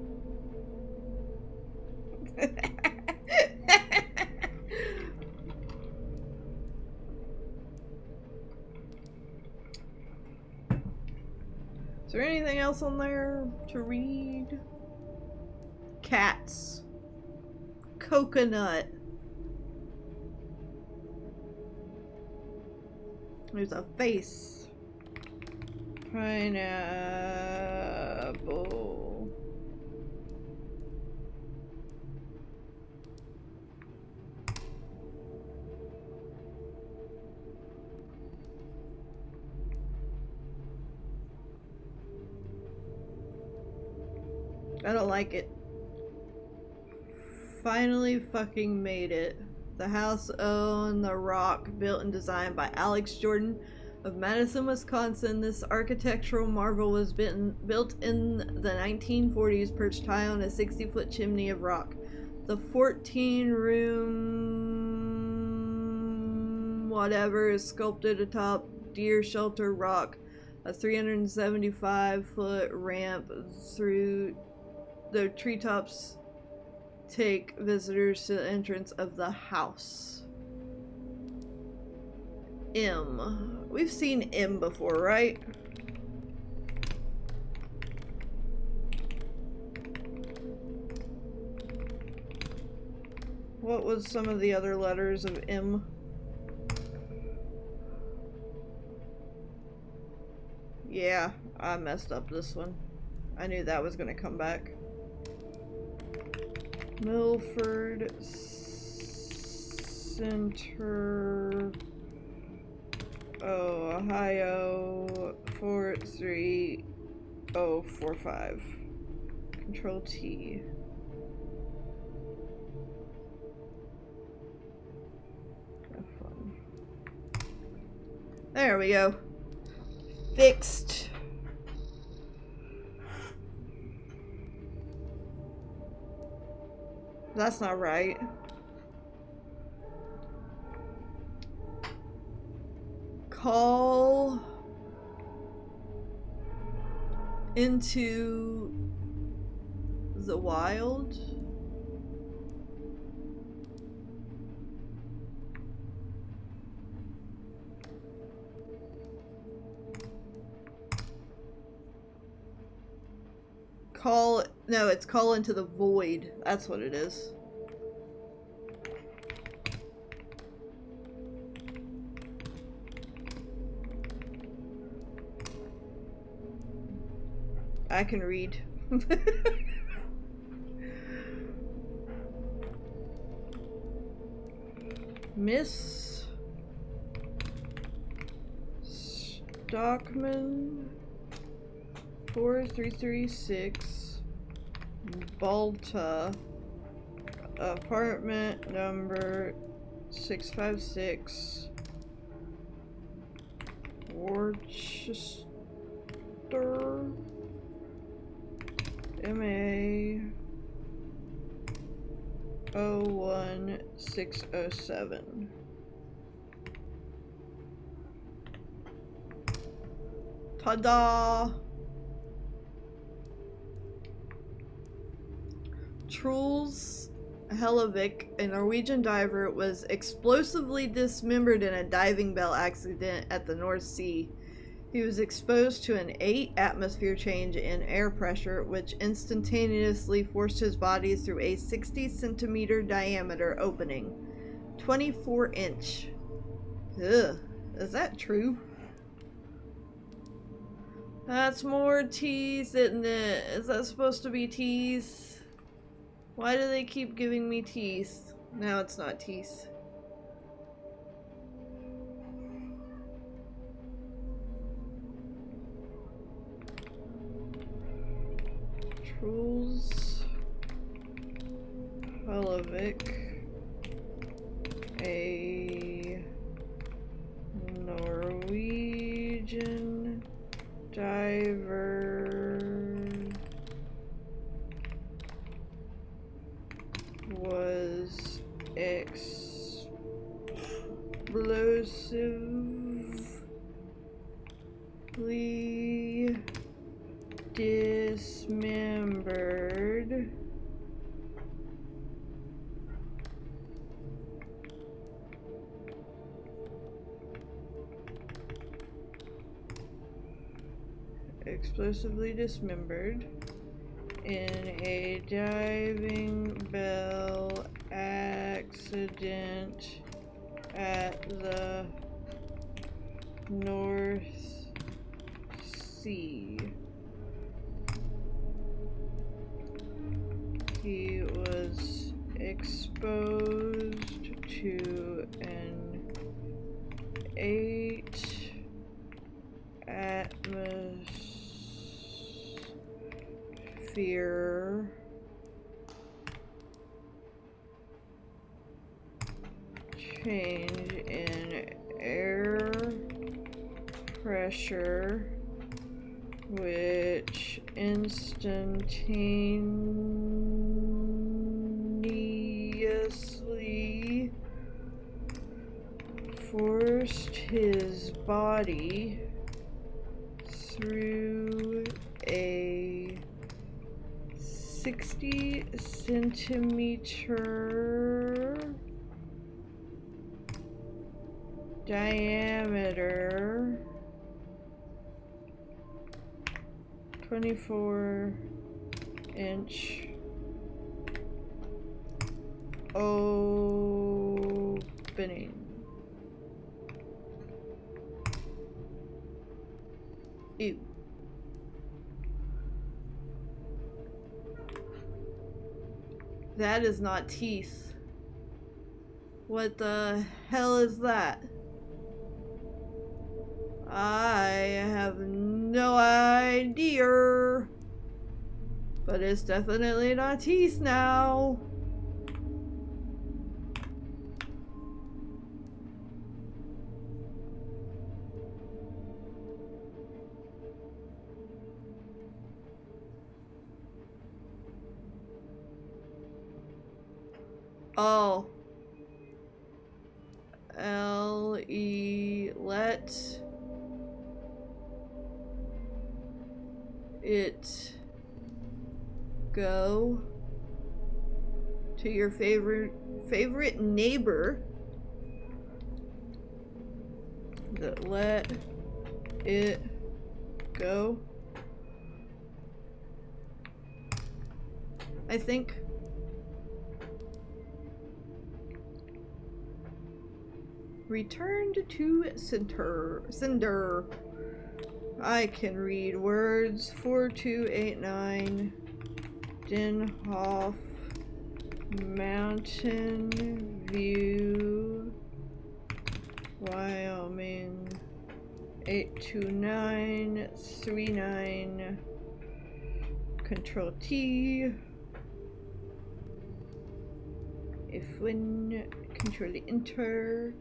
Is there anything else on there to read? Cats. Coconut. There's a face. Pineapple. I don't like it. Finally fucking made it. The house on the rock, built and designed by Alex Jordan, of Madison, Wisconsin. This architectural marvel was built in the 1940s, perched high on a 60-foot chimney of rock. The 14-room whatever is sculpted atop deer shelter rock, a 375-foot ramp through the treetops take visitors to the entrance of the house. M. We've seen M before, right? What was some of the other letters of M? Yeah, I messed up this one. I knew that was gonna come back. Milford Center, Ohio 43045. Control T. Have fun. There we go. Fixed. That's not right. Call into the wild. No, it's call into the void. That's what it is. I can read. Miss Stockman 4336 Balta, apartment number 656, Worcester, MA 01607. Ta-da! Truls Hellevik, a Norwegian diver, was explosively dismembered in a diving bell accident at the North Sea. He was exposed to an 8-atmosphere change in air pressure, which instantaneously forced his body through a 60-centimeter diameter opening. 24-inch. Ugh. Is that true? That's more teeth, isn't it? Is that supposed to be teeth? Why do they keep giving me teeth? Now it's not teeth. Truls Hellevik, a Norwegian diver, was explosively dismembered in a diving bell accident at the North Sea. He was exposed to an 8-atmosphere change in air pressure, which instantaneously forced his body through a 60-centimeter diameter 24-inch opening. Ew. That is not teeth. What the hell is that? I have no idea. But it's definitely not teeth now. Oh. L-E, let it go to your favorite neighbor. Let it go. I think. Returned to Cinder. I can read words. 4289. Denhoff Mountain View, Wyoming. 82939. Control T. F1. Control Enter.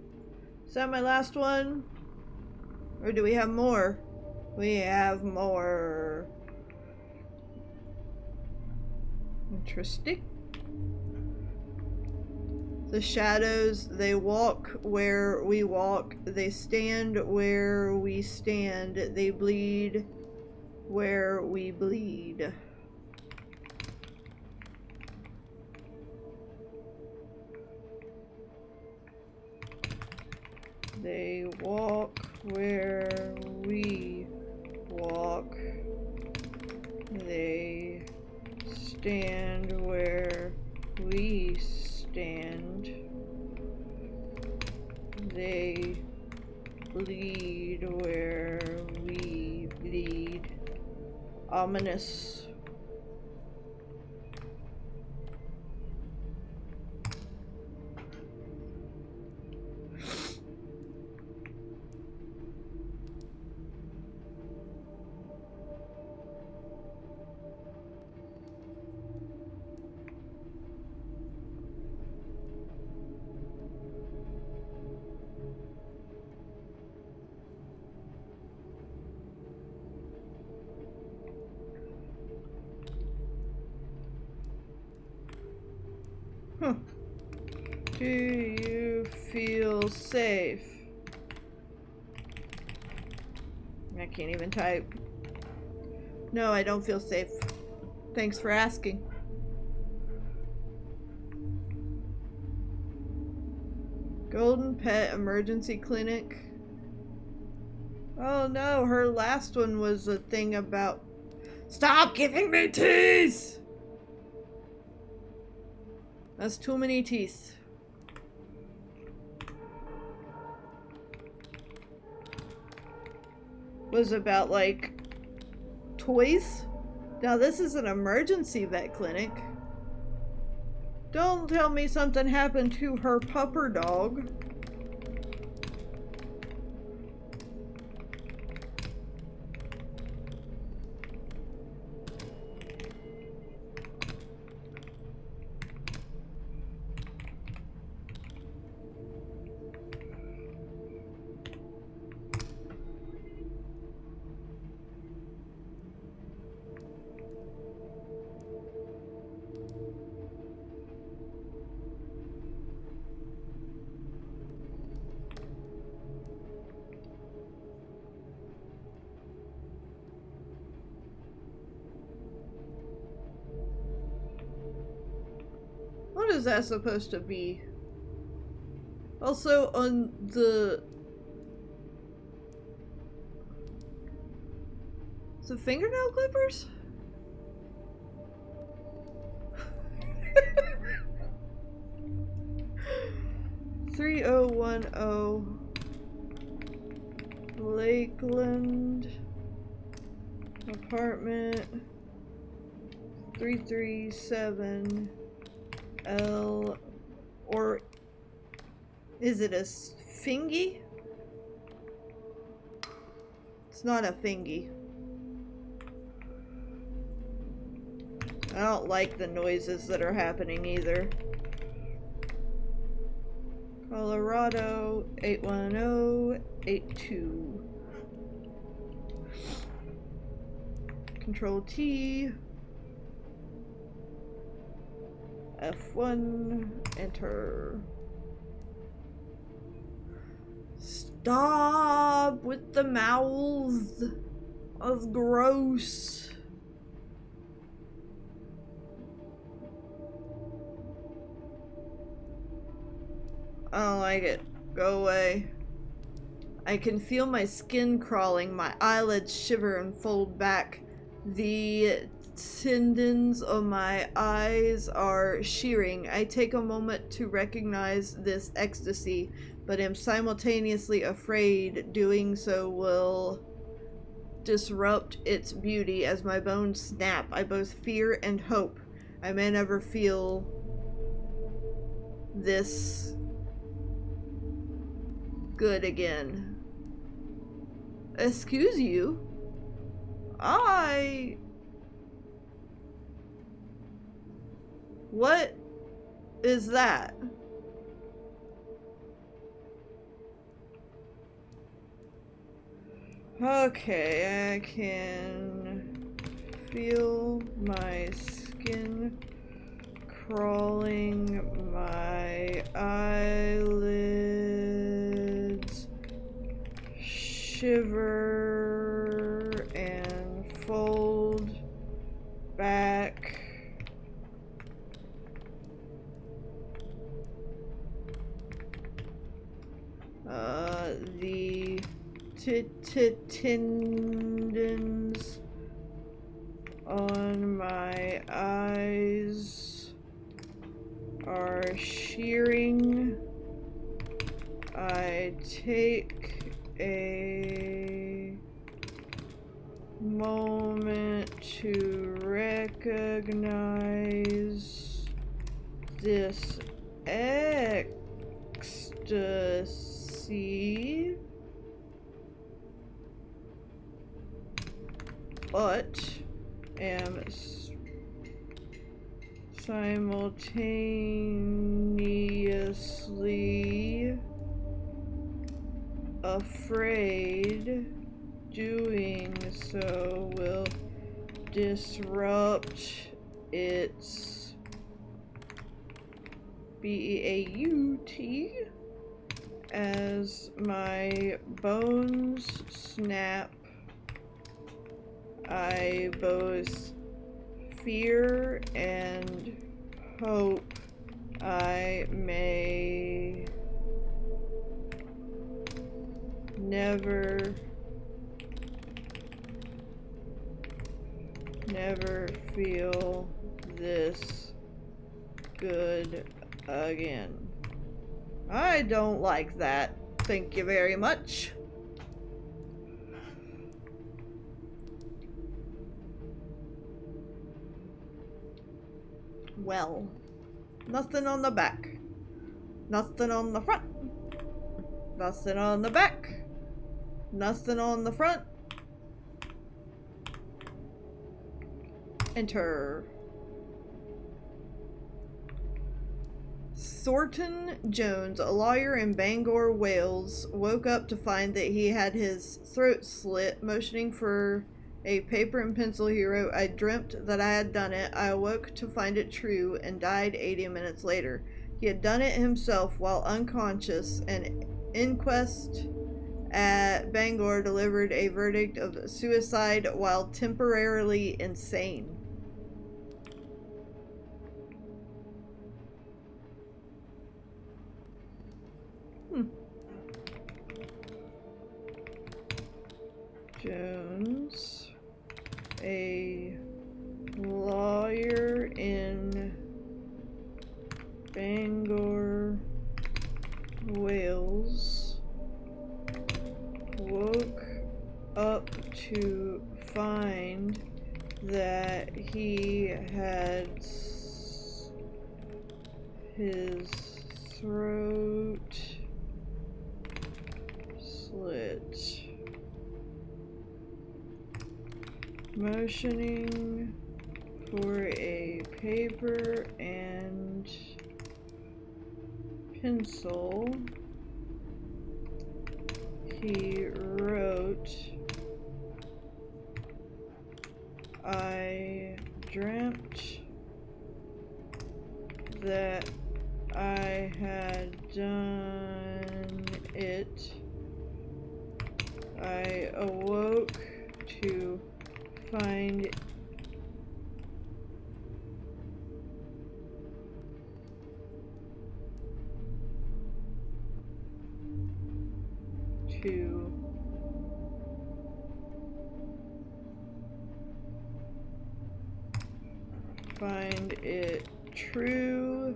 Is that my last one? Or do we have more? We have more. Interesting. The shadows, they walk where we walk. They stand where we stand. They bleed where we bleed. They walk where we walk. They stand where we stand. They bleed where we bleed. Ominous. Huh. Do you feel safe? I can't even type. No, I don't feel safe. Thanks for asking. Golden Pet Emergency Clinic. Oh no, her last one was a thing about... Stop giving me teeth! That's too many teeth. Was about like toys? Now this is an emergency vet clinic. Don't tell me something happened to her pupper dog. is that supposed to be? Also, on the fingernail clippers? $3010 Lakeland apartment 337 L, or is it a fingy? It's not a fingy. I don't like the noises that are happening either. Colorado 81082. Control T. F1. Enter. Stop with the mouths. That's gross. I don't like it. Go away. I can feel my skin crawling, my eyelids shiver and fold back. The tendons of my eyes are shearing. I take a moment to recognize this ecstasy, but am simultaneously afraid doing so will disrupt its beauty. As my bones snap, I both fear and hope I may never feel this good again. Excuse you? What is that? Okay, I can feel my skin crawling, my eyelids shiver and fold back. The tendons on my eyes are shearing. I take a moment to recognize this ecstasy, but am simultaneously afraid doing so will disrupt its beauty. As my bones snap, I both fear and hope I may never feel this good again. I don't like that. Thank you very much. Well, nothing on the back. Nothing on the front. Nothing on the back. Nothing on the front. Enter. Thornton Jones, a lawyer in Bangor, Wales, woke up to find that he had his throat slit. Motioning for a paper and pencil, he wrote, "I dreamt that I had done it. I awoke to find it true and died 80 minutes later." He had done it himself while unconscious. An inquest at Bangor delivered a verdict of suicide while temporarily insane. Jones, a lawyer in Bangor, Wales, woke up to find that he had his throat slit. Motioning for a paper and pencil, he wrote, "I dreamt that I had done it. I awoke to find it true.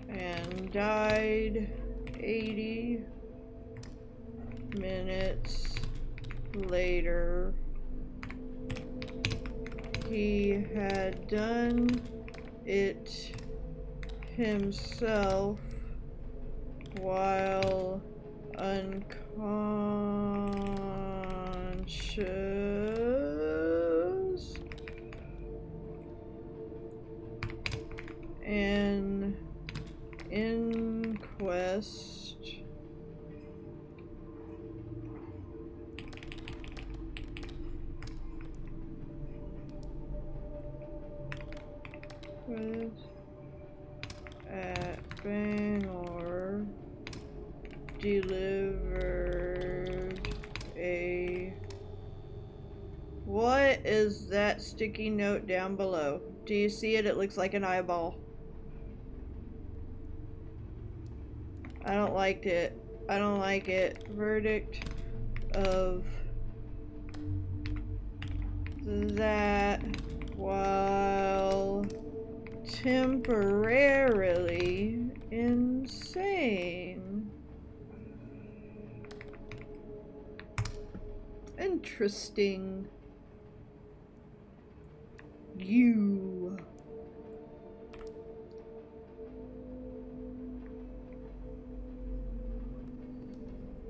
And died 80 minutes later. He had done it himself while unconscious. An inquest at Bangor delivered a... What is that sticky note down below? Do you see it? It looks like an eyeball. I don't like it. I don't like it. Verdict of that while temporarily insane. Interesting. You.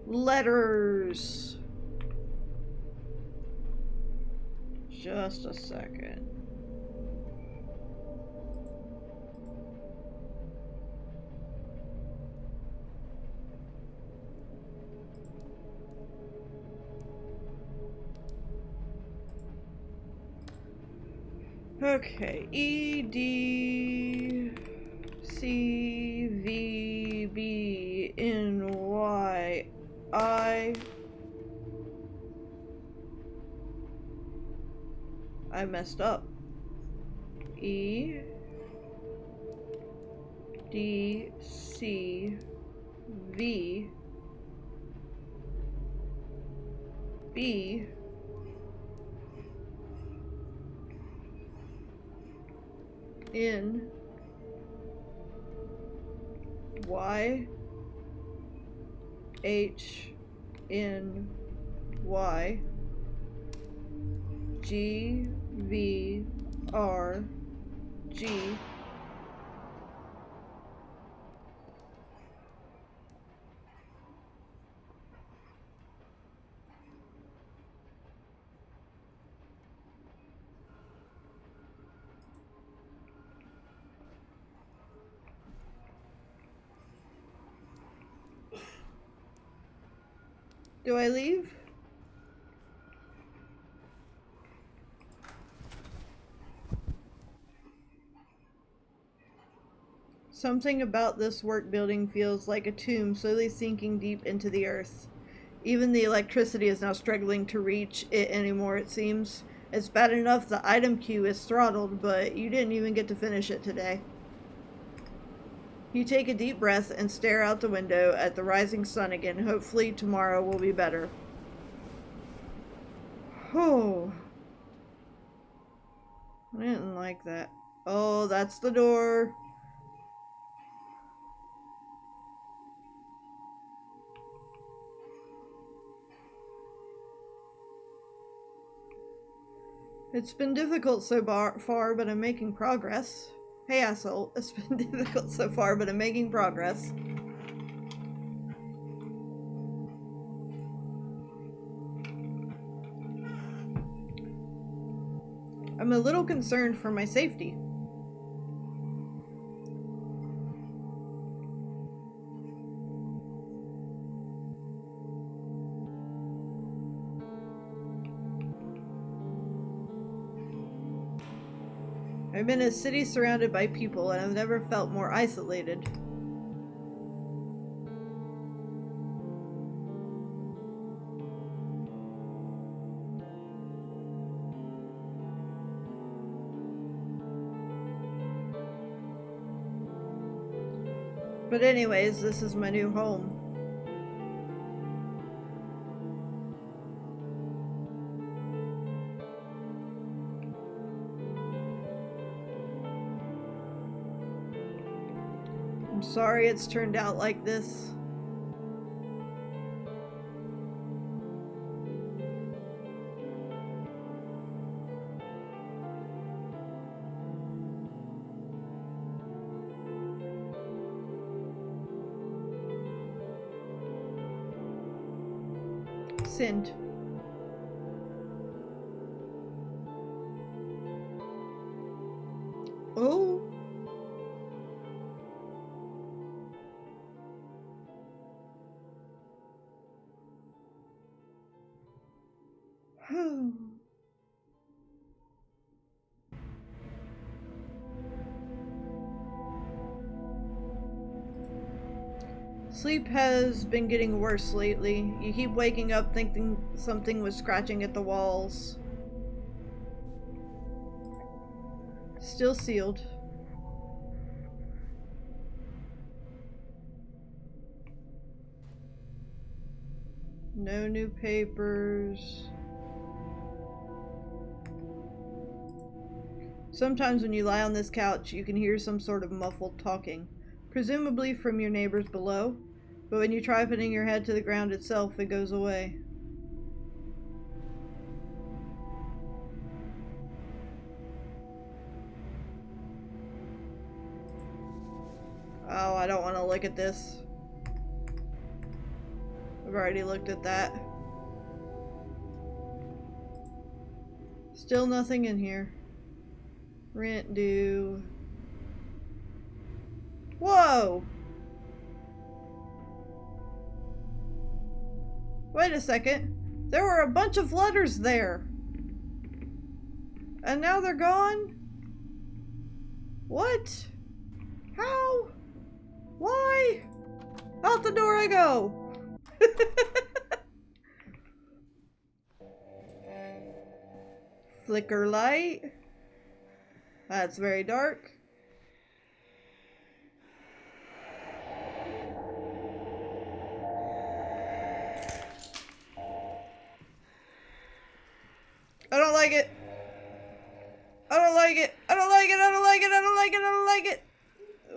Letters. Just a second. Okay, E D C V B N Y I messed up. E D C V B N Y H N Y G V R G Do I leave? Something about this work building feels like a tomb slowly sinking deep into the earth. Even the electricity is now struggling to reach it anymore, it seems. It's bad enough the item queue is throttled, but you didn't even get to finish it today. You take a deep breath and stare out the window at the rising sun again. Hopefully tomorrow will be better. Oh. I didn't like that. Oh, that's the door. It's been difficult so far, but I'm making progress. Hey, asshole. It's been difficult so far, but I'm making progress. I'm a little concerned for my safety. I'm in a city surrounded by people, and I've never felt more isolated. But anyways, this is my new home. I'm sorry it's turned out like this. Send. Oh. Sleep has been getting worse lately. You keep waking up thinking something was scratching at the walls. Still sealed. No new papers. Sometimes when you lie on this couch, you can hear some sort of muffled talking, presumably from your neighbors below, but when you try putting your head to the ground itself, it goes away. Oh, I don't want to look at this. I've already looked at that. Still nothing in here. Rent due. Whoa! Wait a second. There were a bunch of letters there. And now they're gone? What? How? Why? Out the door I go! Flicker light. That's very dark. I don't like it. I don't like it. I don't like it. I don't like it. I don't like it. I don't like it.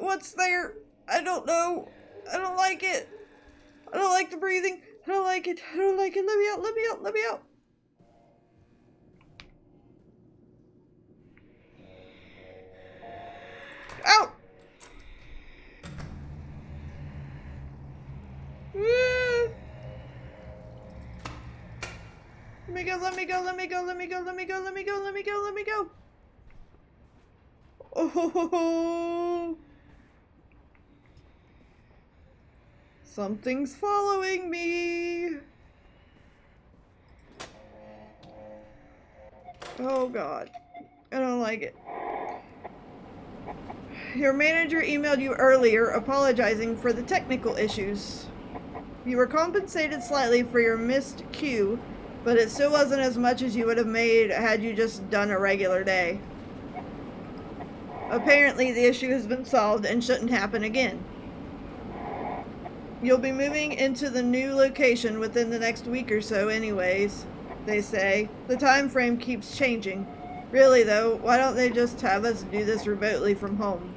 What's there? I don't know. I don't like it. I don't like the breathing. I don't like it. I don't like it. Let me out. Let me out. Let me out. Out! Let me go, let me go, let me go, let me go, let me go, let me go, let me go, let me go. Oh, something's following me. Oh God, I don't like it. Your manager emailed you earlier apologizing for the technical issues. You were compensated slightly for your missed queue, But it still wasn't as much as you would have made had you just done a regular day. Apparently the issue has been solved and shouldn't happen again. You'll be moving into the new location within the next week or so anyways, they say. The time frame keeps changing. Really though, why don't they just have us do this remotely from home?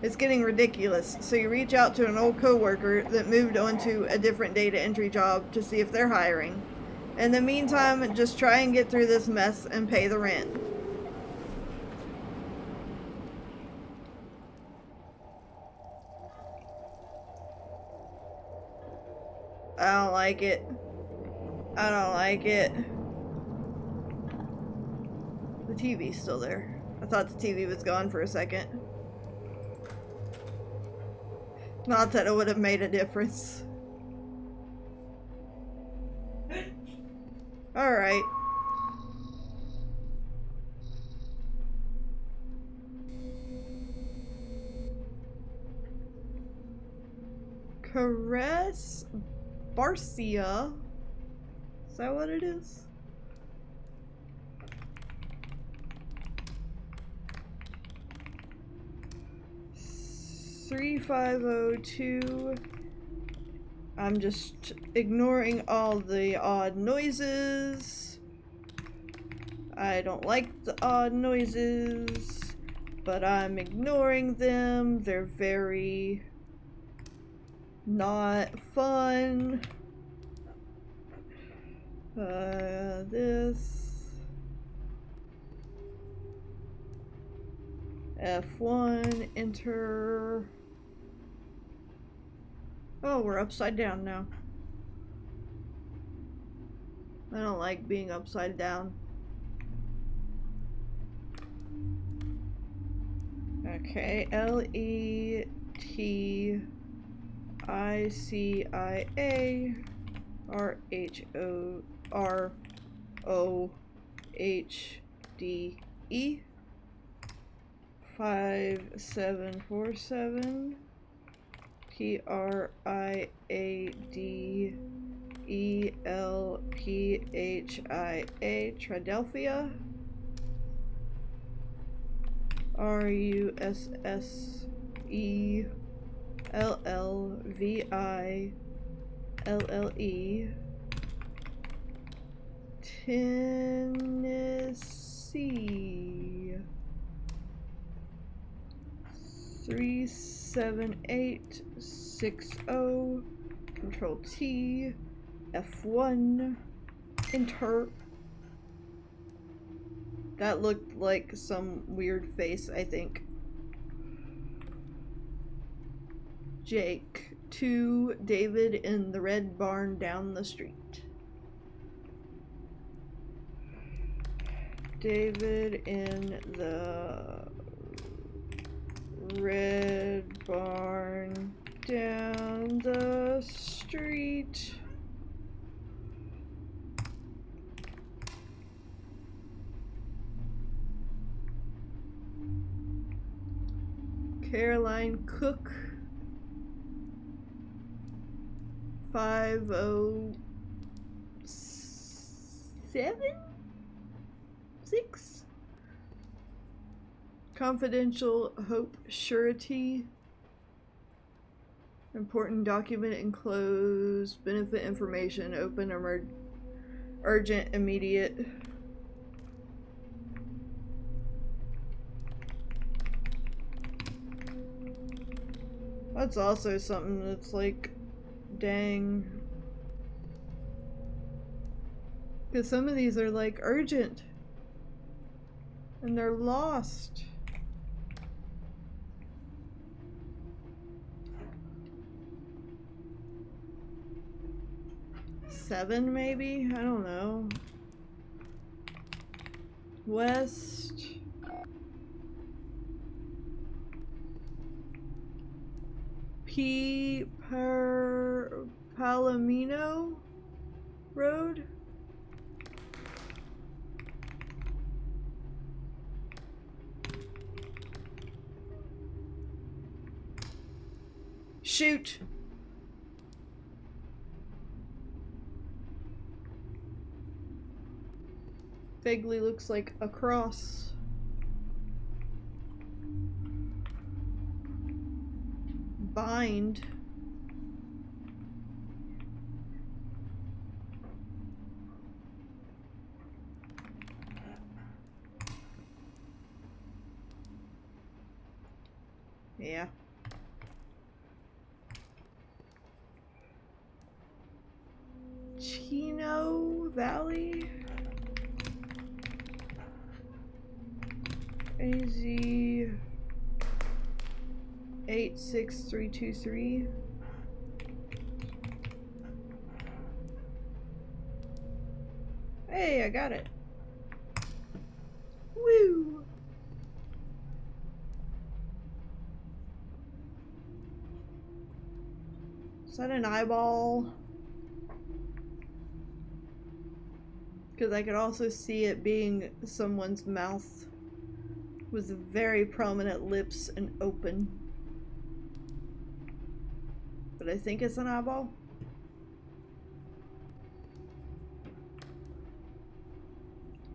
It's getting ridiculous, so you reach out to an old coworker that moved on to a different data entry job to see if they're hiring. In the meantime, just try and get through this mess and pay the rent. I don't like it. I don't like it. The TV's still there. I thought the TV was gone for a second. Not that it would have made a difference. Alright. Caress Barcia. Is that what it is? $3502. I'm just ignoring all the odd noises. I don't like the odd noises, but I'm ignoring them. They're very not fun. This F1, enter. Oh, we're upside down now. I don't like being upside down. Okay, LETICIA RHOROHDE 5747 TRIADELPHIA Tridelphia RUSSELLVILLE Tennessee 37860 Control T F1 enter. That looked like some weird face, I think. Jake to David in the red barn down the street. David in the red barn down the street. Caroline Cook 507-6 confidential Hope surety important document enclosed benefit information open urgent immediate. That's also something that's like, dang. Because some of these are like urgent. And they're lost. Seven maybe? I don't know. West. Palomino Road. Shoot. vaguely looks like a cross. Bind. Yeah. Chino Valley. AZ 86323. Hey, I got it. Woo! Is that an eyeball? Because I could also see it being someone's mouth with very prominent lips and open. But I think it's an eyeball.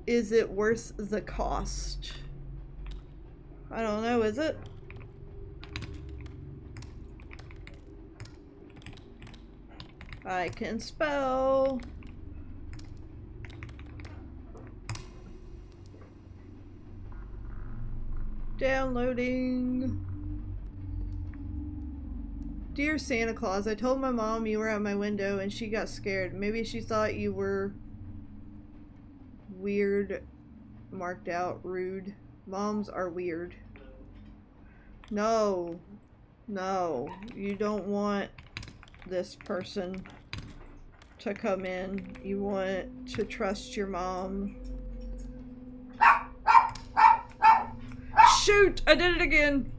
Is it worth the cost? I don't know, is it? I can spell. Downloading. Dear Santa Claus, I told my mom you were at my window and she got scared. Maybe she thought you were weird, marked out, rude. Moms are weird. No. No. You don't want this person to come in. You want to trust your mom. Shoot! I did it again!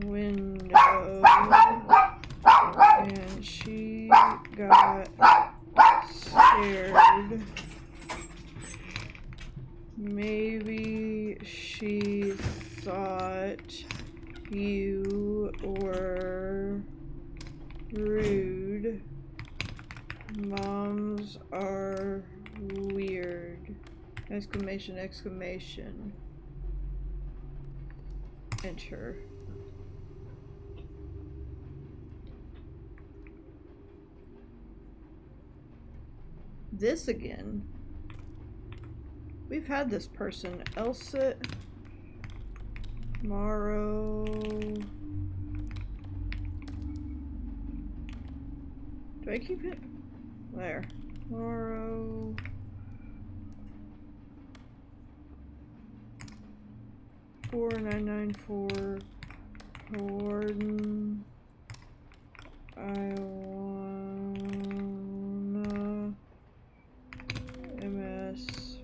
Window, and she got scared. Maybe she thought you were rude. Moms are weird. Exclamation, exclamation. Enter. This again. We've had this person. Elsit. Tomorrow. Do I keep it? There. Tomorrow. $4,994. Warden. I wanna MS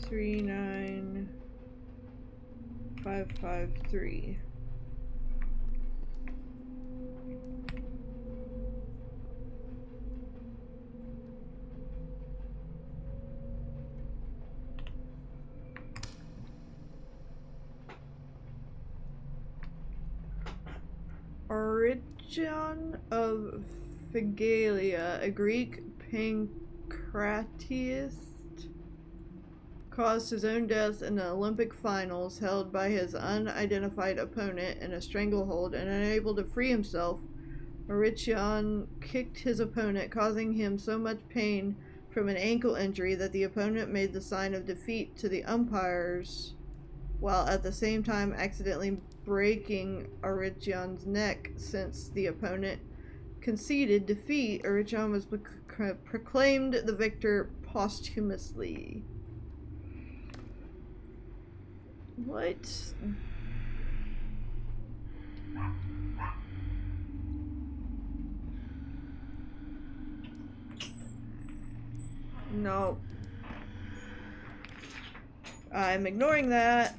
39553. Origen of Phigalia, a Greek pancratist, caused his own death in the Olympic finals held by his unidentified opponent in a stranglehold, and unable to free himself, Origen kicked his opponent, causing him so much pain from an ankle injury that the opponent made the sign of defeat to the umpires, while at the same time accidentally breaking Origen's neck. Since the opponent conceded defeat, Origen was proclaimed the victor posthumously. What? No. I'm ignoring that.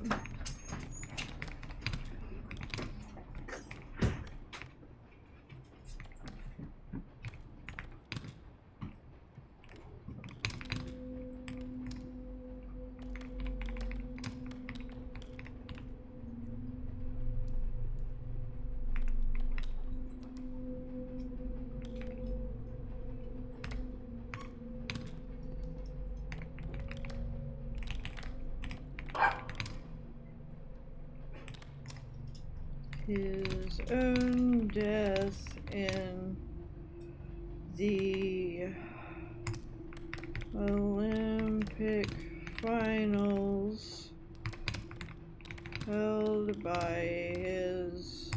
his own death in the Olympic finals held by his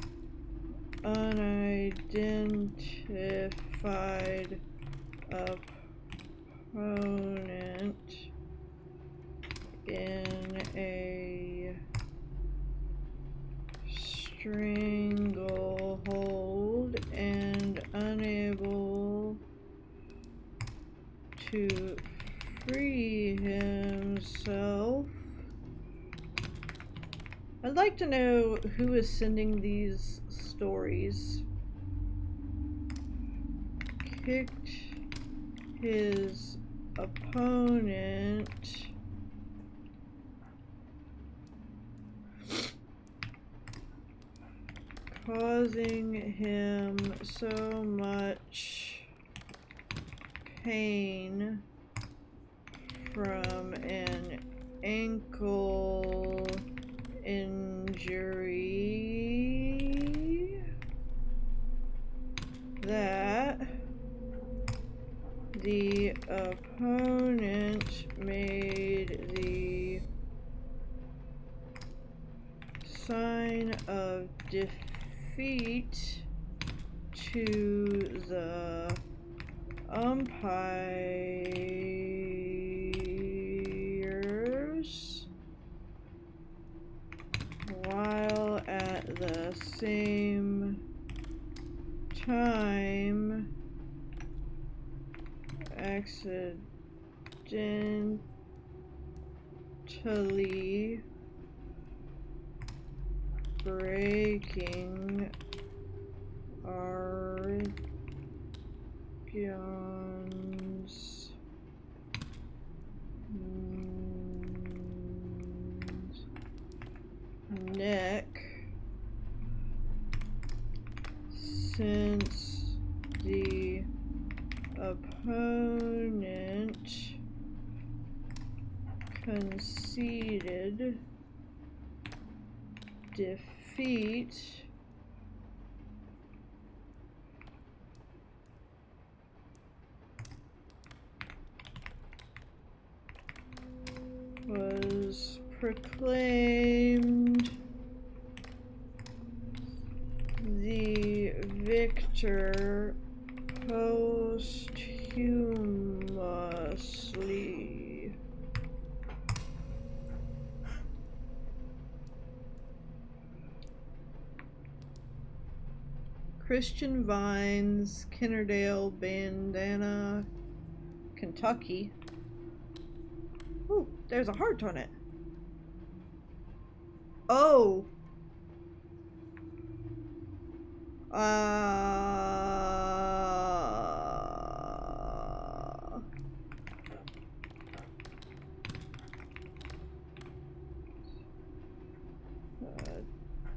unidentified opponent in a stranglehold and unable to free himself. I'd like to know who is sending these stories. Kicked his opponent causing him so much pain from an ankle injury that the opponent made the sign of defeat to the umpires while at the same time accidentally breaking Argon's neck since the opponent conceded defeat was proclaimed the victor posthumously. Christian Vines, Kennerdale, Bandana, Kentucky. Ooh, there's a heart on it. Oh.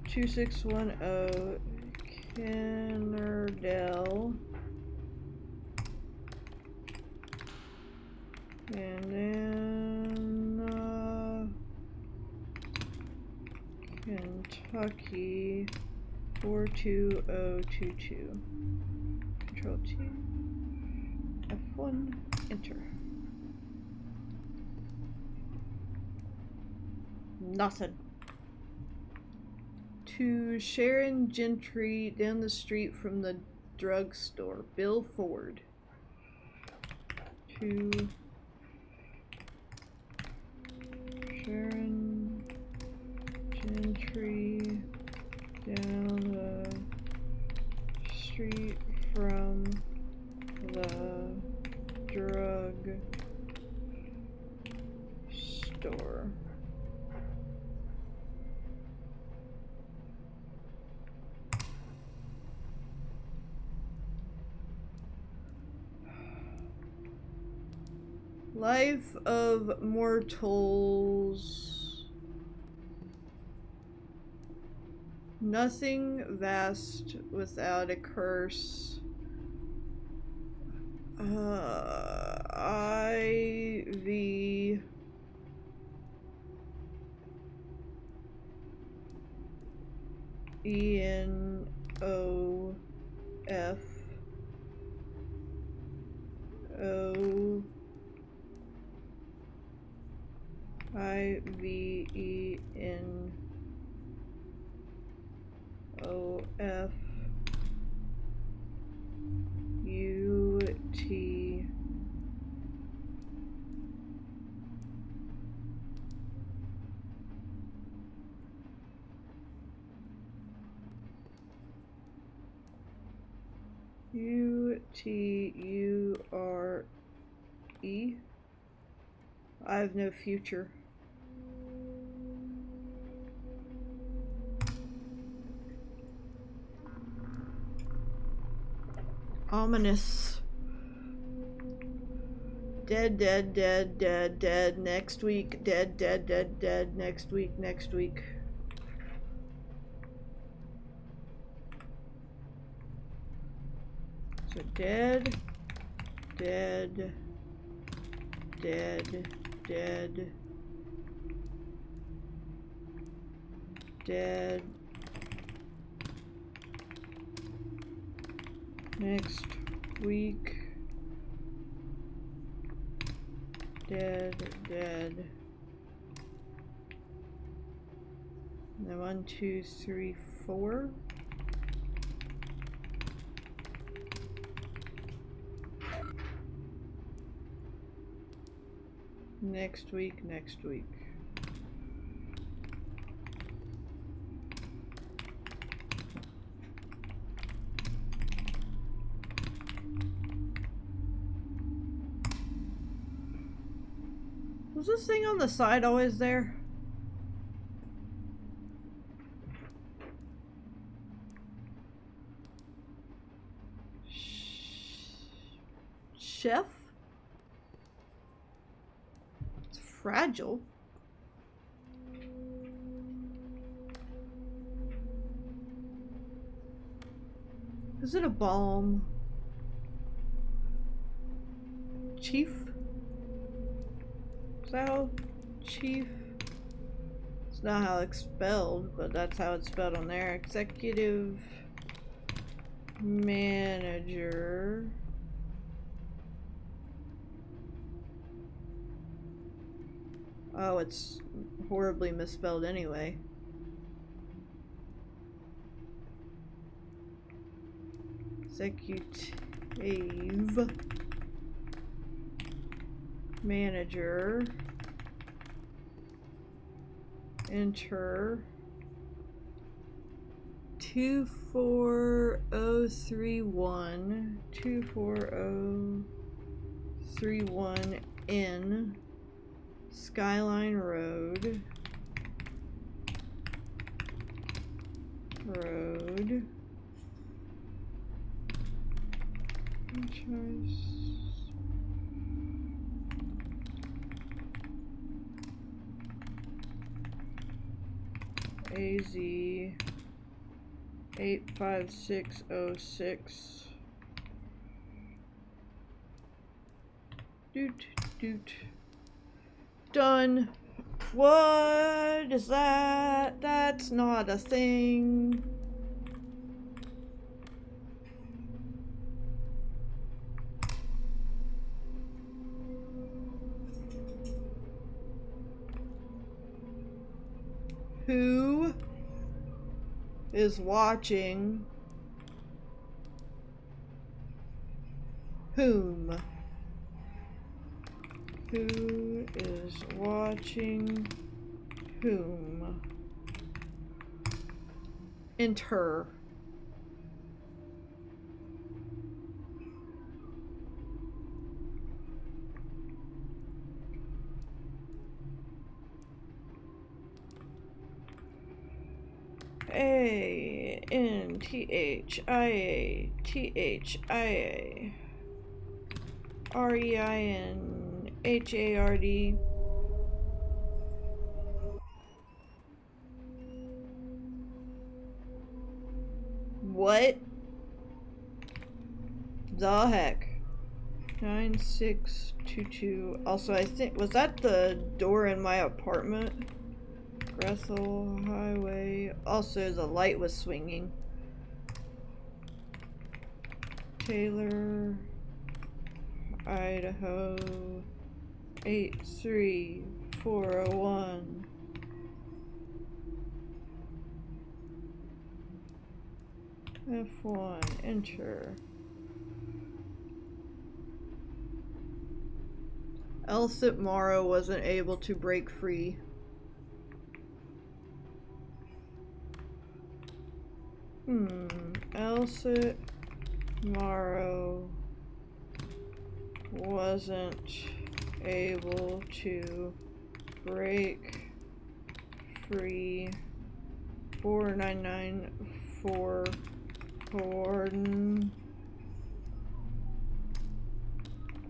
2610 Kennerdale. And then Kentucky 42022. Control T. F1. Enter. Nothing. To Sharon Gentry down the street from the drugstore. Bill Ford. To Sharon Gentry down the street from the drug store. Life of mortals. Nothing vast without a curse. Ivy. E-N-O-F O-I-V-E-N-O-F U-T U-T-U-R-E. I have no future. Ominous. Dead, dead, dead, dead, dead, next week. Dead, dead, dead, dead, next week, next week. So dead, dead, dead, dead, dead. Next week. Dead, dead. And then 1, 2, 3, 4. Next week, next week. Was this thing on the side always there? Chef? It's fragile. Is it a balm? Chief? Is that how Chief? It's not how it's spelled, but that's how it's spelled on there. Executive Manager. Oh, it's horribly misspelled anyway. Executive Manager. Enter 24031 24031 N Skyline Road. AZ 85606. Doot doot. Done. What is that? That's not a thing. Who is watching whom? Who is watching whom? Enter. ANTHIA REINHARD. What the heck? 9622. Also, I think, was that the door in my apartment Bethel Highway. Also, the light was swinging. Taylor, Idaho, 83401. F1, enter. Elsip Morrow wasn't able to break free. Elsip Morrow wasn't able to break free. 4994 Gordon.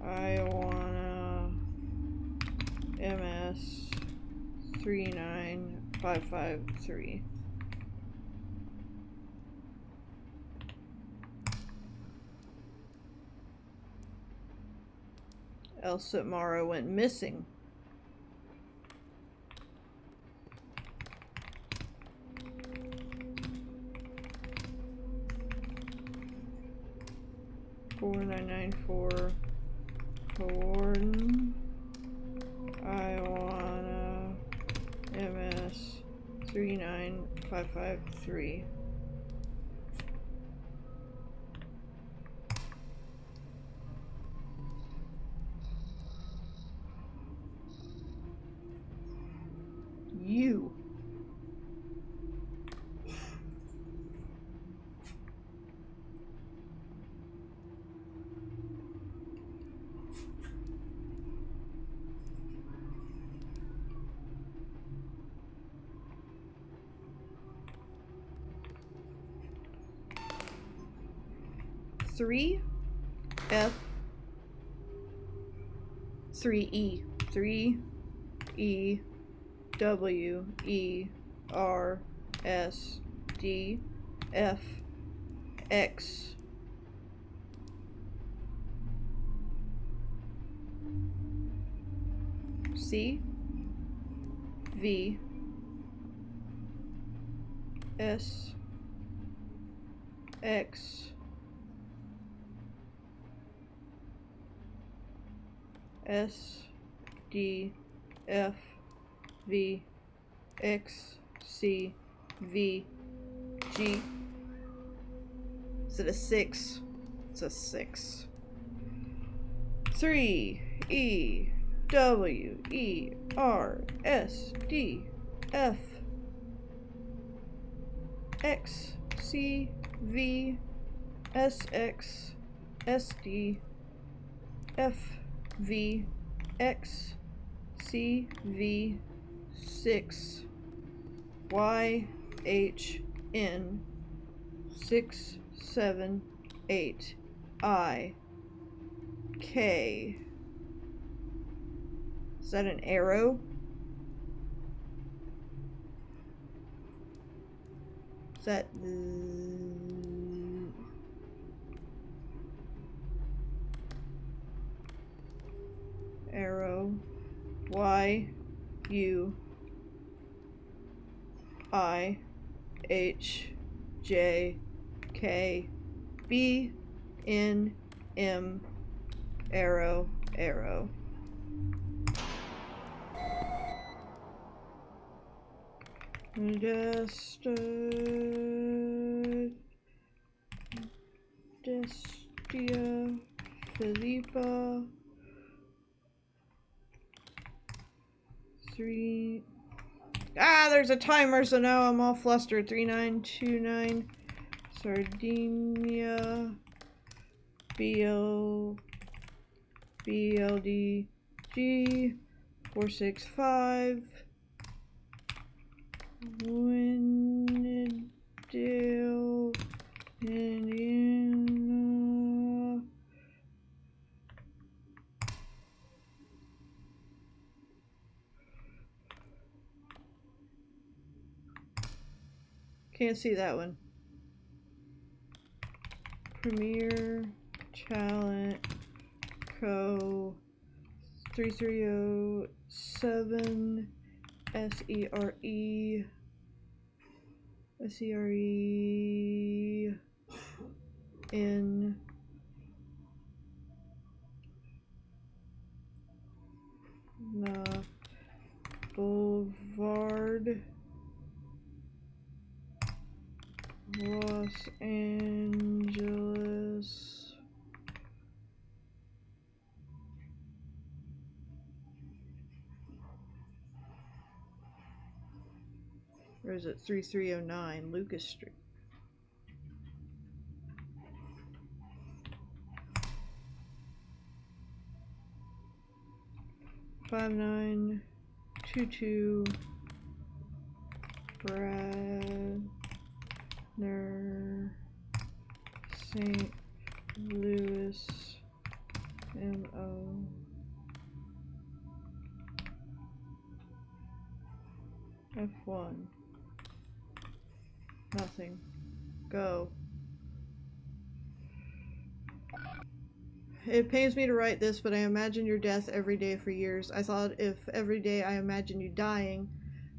I wanna MS 39553. Elsip Morrow went missing. $4994 Gordon. I wanna MS 39553. You. Three F 3E 3E W E R S D F X C V S X S D F V X C V G. Is it a 6? It's a 6. 3 E W E R S D F X C V S X S D F V X C V 6 Y H N 678 I K. Is that an arrow? Is that arrow? Y U I H J K B N M arrow arrow. Destia Philippa 3. There's a timer, so now I'm all flustered. 3929 Sardinia BLDG 465 Winnedale, Indiana. Can't see that one. Premier Talent Co. 3307 S-E-R-E. S-E-R-E. In. Boulevard, Los Angeles. Or is it 3309 Lucas Street? $5922 Bradner, St. Louis, M.O. F1. Nothing. Go. It pains me to write this, but I imagine your death every day for years. I thought if every day I imagined you dying,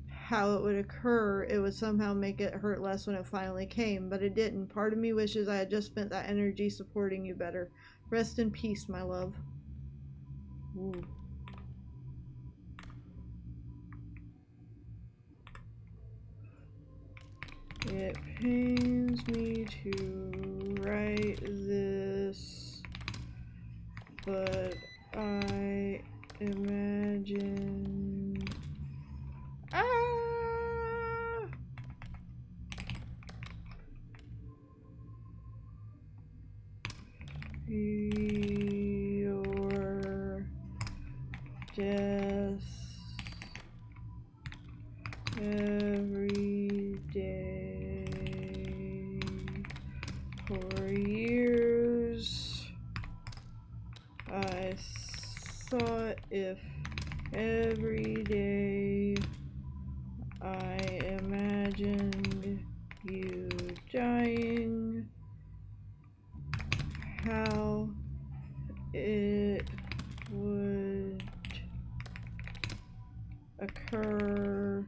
how it would occur, it would somehow make it hurt less when it finally came, but it didn't. Part of me wishes I had just spent that energy supporting you better. Rest in peace, my love. Ooh. It pains me to write this, but I imagine your death every day for years. I thought if every day I imagined you dying, how it would occur.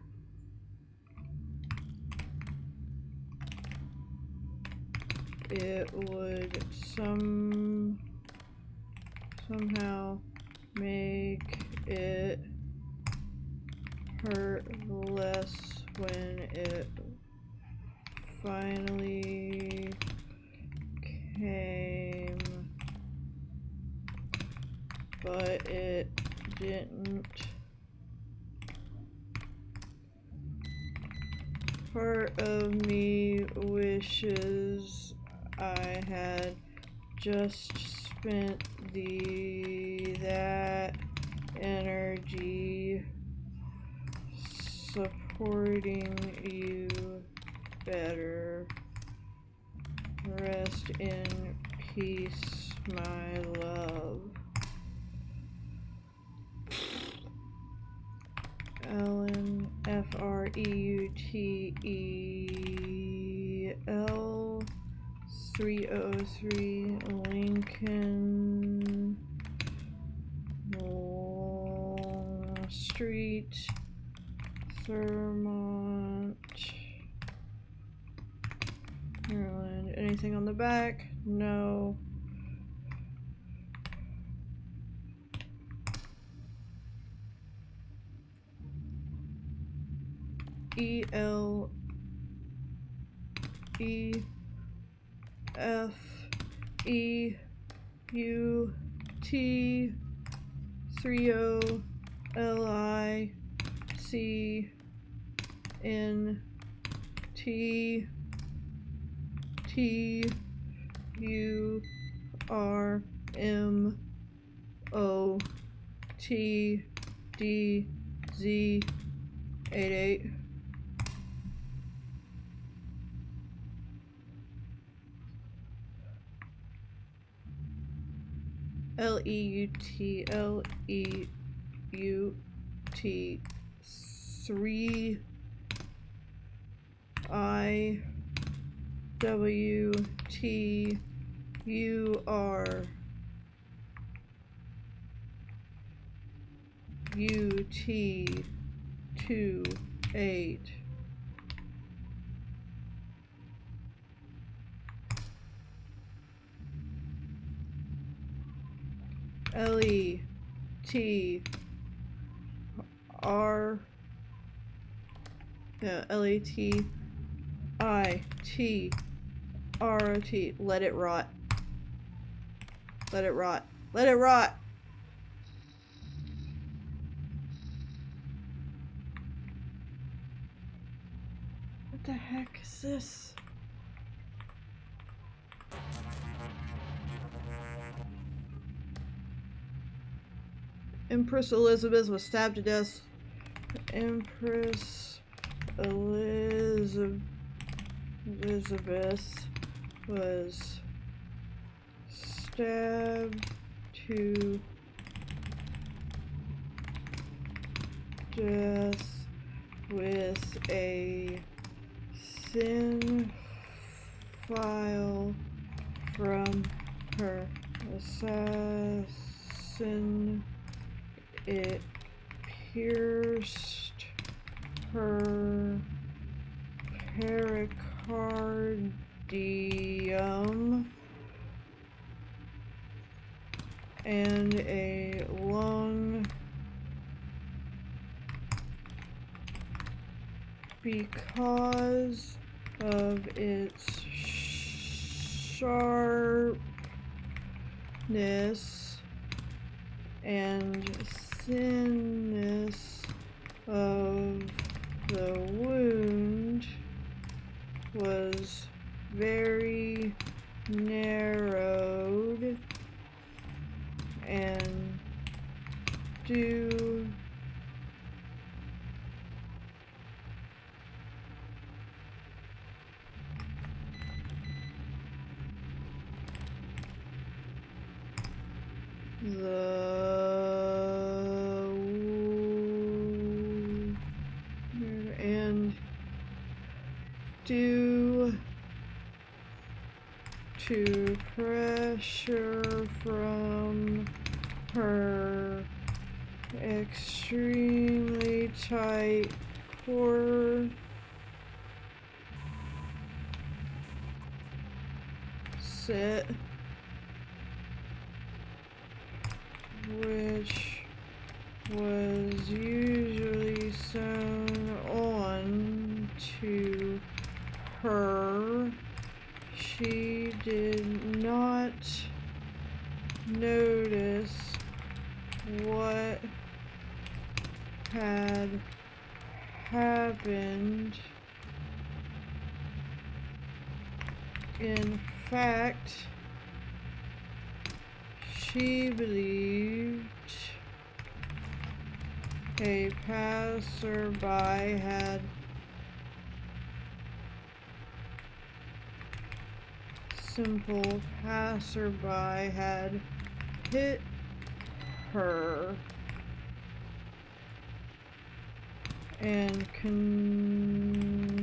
It would somehow make it hurt less when it finally came, but it didn't. Part of me wishes I had just spent that energy supporting you better. Rest in peace, my love. Ellen, Freutel, 303 Lincoln Street, Vermont, Maryland. Anything on the back? No. EL E F E U T 30 LIC N T T U R M O T D Z 88. Leut 3 IWTUR UT 2, 8. L-E-T-R, yeah, L-E-T-I-T-R-O-T. Let it rot. Let it rot. Let it rot! What the heck is this? Empress Elizabeth was stabbed to death. Empress Elizabeth was stabbed to death with a thin file from her assassin. It pierced her pericardium and a lung because of its sharpness and thinness of the wound was very narrowed and due due to pressure from her extremely tight corset, which was usually sewn on to her. She did not notice what had happened. In fact, she believed a passerby had hit her and continued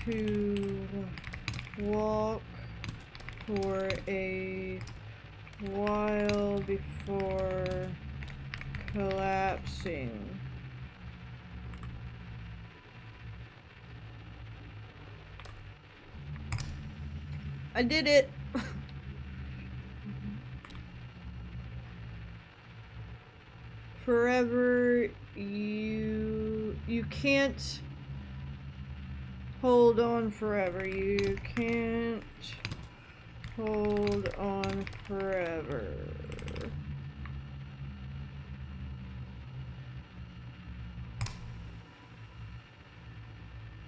to walk for a while before collapsing. I did it! Forever, you can't hold on forever. You can't hold on forever.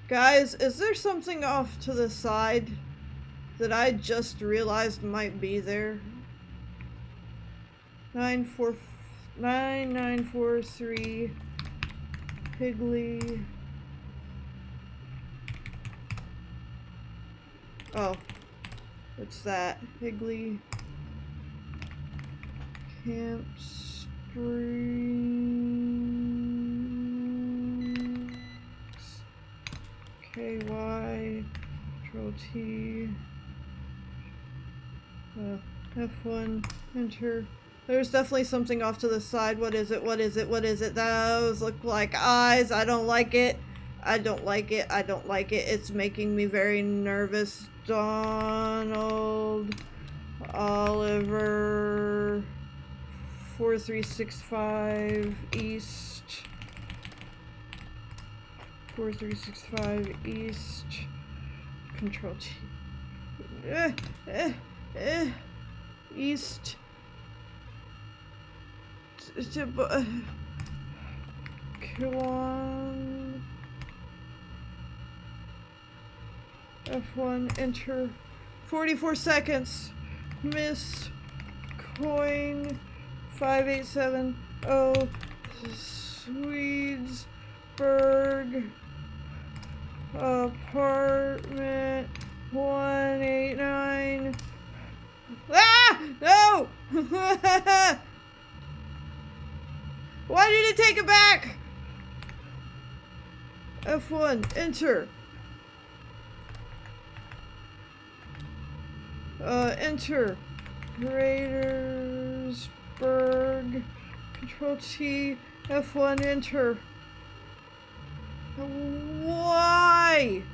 Guys, is there something off to the side that I just realized might be there? 9943 Higley. Oh, what's that? Higley Camp Springs. KY Control T. F1 enter There's definitely something off to the side. What is it? What is it? What is it? Those look like eyes. I don't like it. I don't like it. I don't like it. It's making me very nervous. Donald Oliver 4365 East. 4365 East. Control T. East. Come on. F1, enter. 44 seconds. Miss. Coin. 5870. Swedesburg. Apartment 189. Ah! No! Why did it take it back? F1, enter. Enter. Raidersburg. Control T. F1, enter. Why?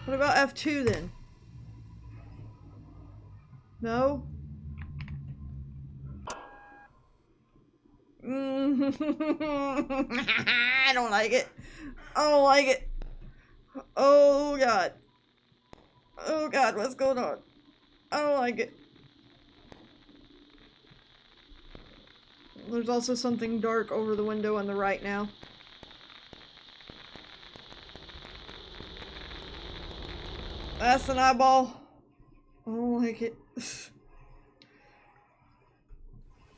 What about F2 then? No? I don't like it. I don't like it. Oh god. Oh god, what's going on? I don't like it. There's also something dark over the window on the right now. That's an eyeball. I don't like it.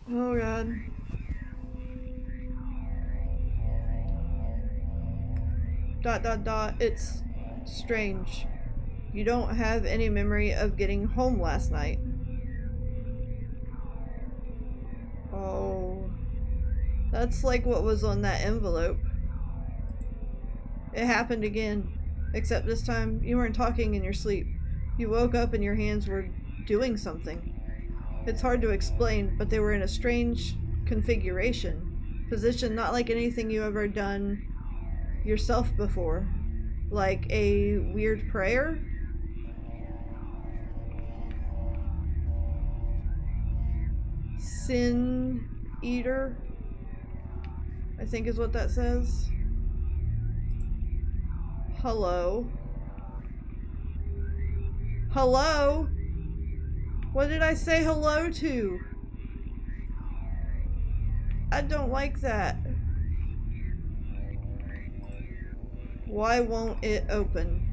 Oh god. Dot dot dot. It's strange. You don't have any memory of getting home last night. Oh. That's like what was on that envelope. It happened again. Except this time, you weren't talking in your sleep. You woke up and your hands were doing something. It's hard to explain, but they were in a strange configuration. Position not like anything you ever done yourself before. Like a weird prayer? Sin Eater, I think is what that says. Hello? Hello? What did I say hello to? I don't like that. Why won't it open?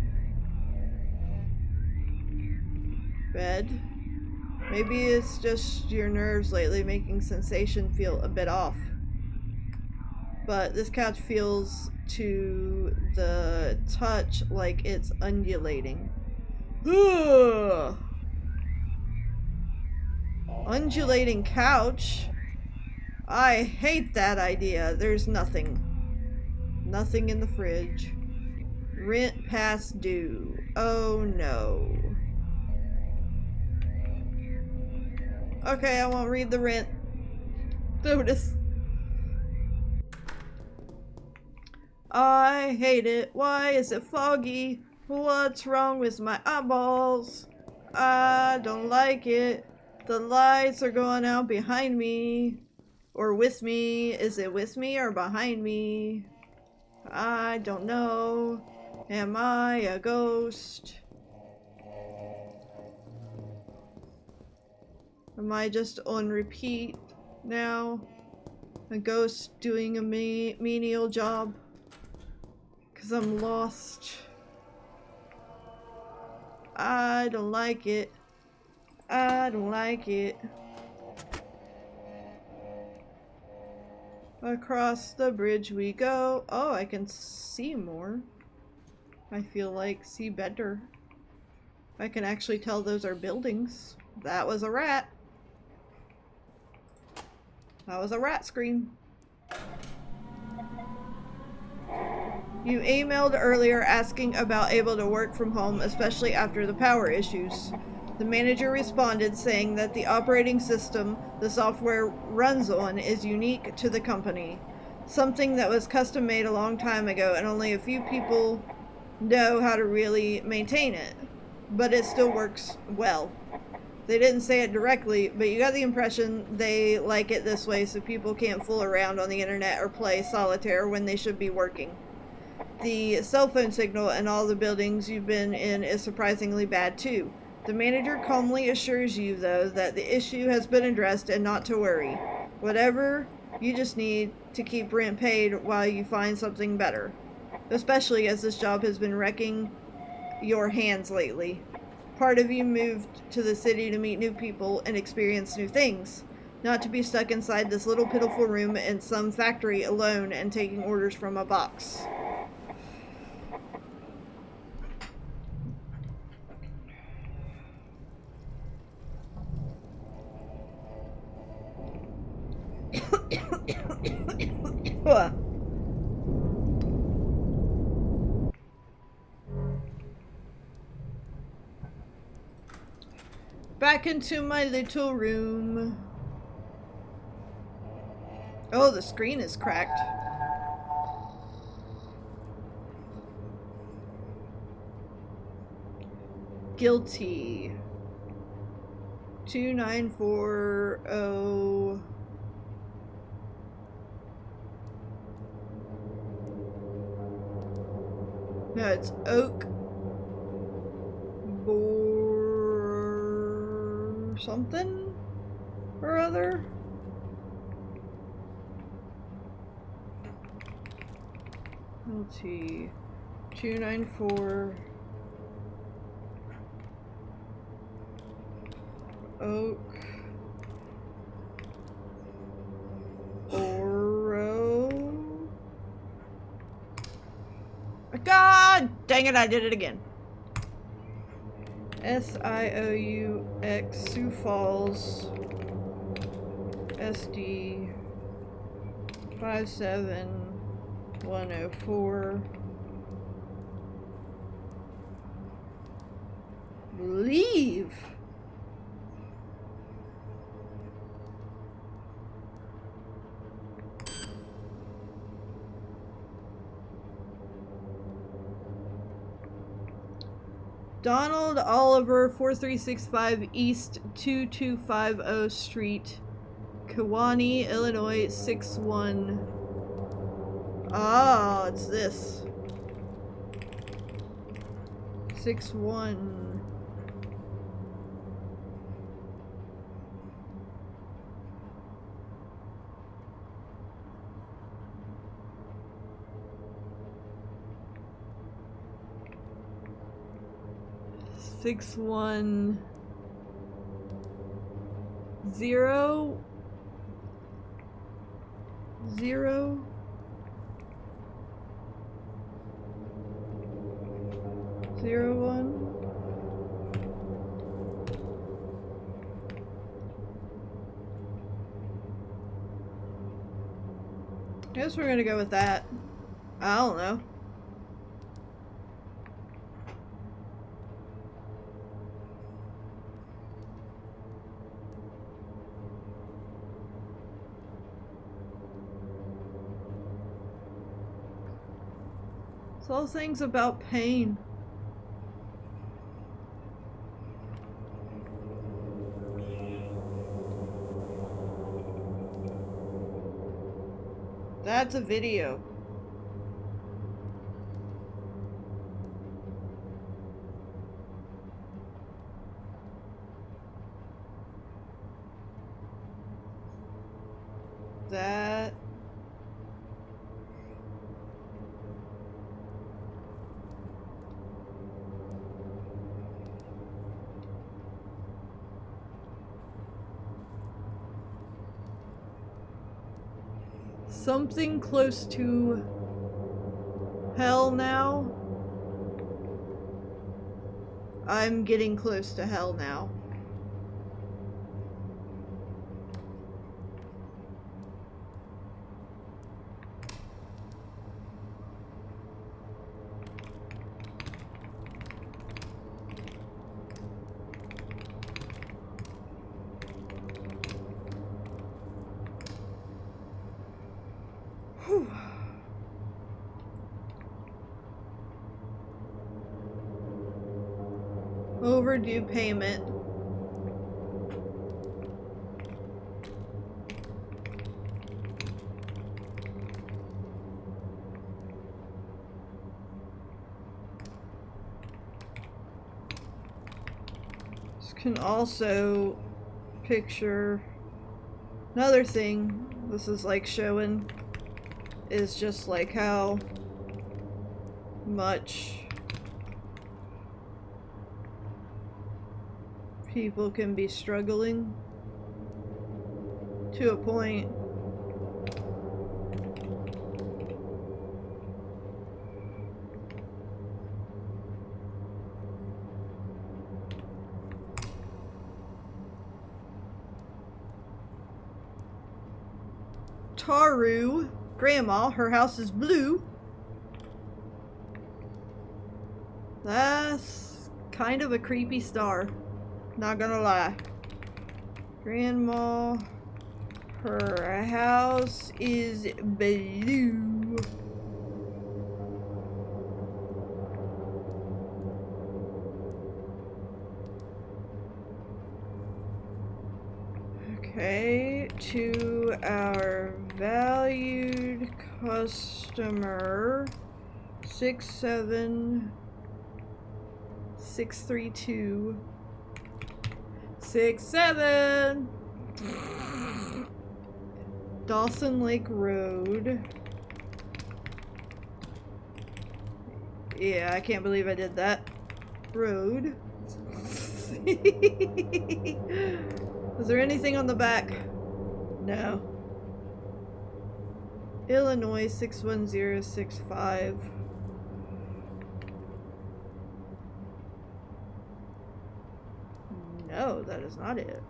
Bed? Maybe it's just your nerves lately making sensation feel a bit off. But this couch feels to the touch like it's undulating. Ugh. Undulating couch? I hate that idea. There's nothing. Nothing in the fridge. Rent past due. Oh no. Okay, I won't read the rent notice. I hate it. Why is it foggy? What's wrong with my eyeballs? I don't like it. The lights are going out behind me. Or with me. Is it with me or behind me? I don't know. Am I a ghost? Am I just on repeat now? A ghost doing a menial job? 'Cause I'm lost. I don't like it. I don't like it. Across the bridge we go. Oh, I can see more. I feel like see better. I can actually tell those are buildings. That was a rat. That was a rat scream. You emailed earlier asking about able to work from home, especially after the power issues. The manager responded saying that the operating system the software runs on is unique to the company. Something that was custom made a long time ago and only a few people know how to really maintain it. But it still works well. They didn't say it directly, but you got the impression they like it this way so people can't fool around on the internet or play solitaire when they should be working. The cell phone signal in all the buildings you've been in is surprisingly bad too. The manager calmly assures you, though, that the issue has been addressed and not to worry. Whatever, you just need to keep rent paid while you find something better. Especially as this job has been wrecking your hands lately. Part of you moved to the city to meet new people and experience new things. Not to be stuck inside this little pitiful room in some factory alone and taking orders from a box. Back into my little room. Oh, the screen is cracked. Guilty. 2940. No, it's Oak Bore something or other. LT 294 Oak Oro. God dang it, I did it again. SIOUX Sioux Falls SD 57104. Leave. Donald Oliver, 4365 East 2250 Street, Kewanee, Illinois 61. Ah, it's this. 61. Six one zero zero zero one. I guess we're gonna go with that. I don't know. It's all things about pain. That's a video. That something close to hell now. I'm getting close to hell now. overdue payment. This can also picture another thing. This is like showing is just like how much people can be struggling to a point. Taru, Grandma, her house is blue. That's kind of a creepy star. Not gonna lie. Grandma, her house is blue. Okay, to our valued customer, 67632. 67 Dawson Lake Road. Yeah, I can't believe I did that. Road. Is there anything on the back? No. Illinois 61065. No, that is not it.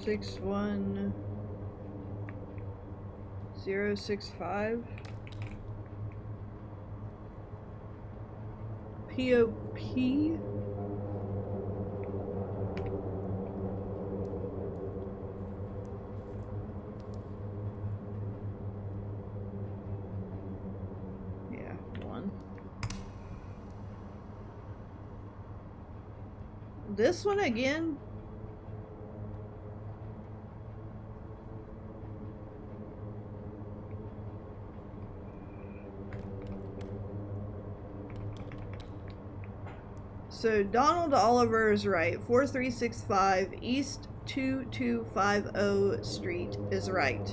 Six 1065. POP. This one again? So Donald Oliver is right. 4365 East 2250 Street is right.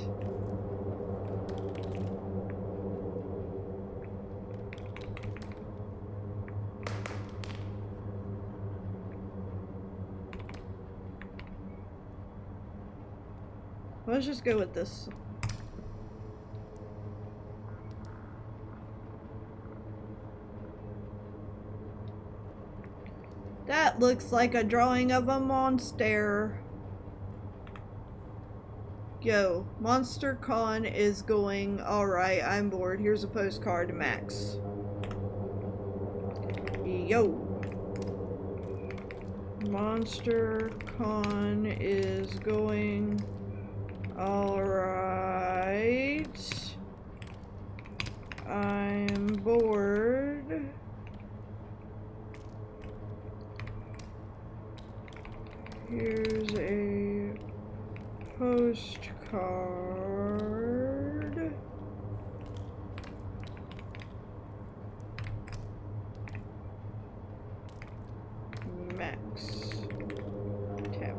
Let's just go with this. That looks like a drawing of a monster. Yo, Monster Con is going. Alright, I'm bored. Here's a postcard to Max. Yo. Monster Con is going. Alright. I'm bored. Here's a postcard. Max. Tap.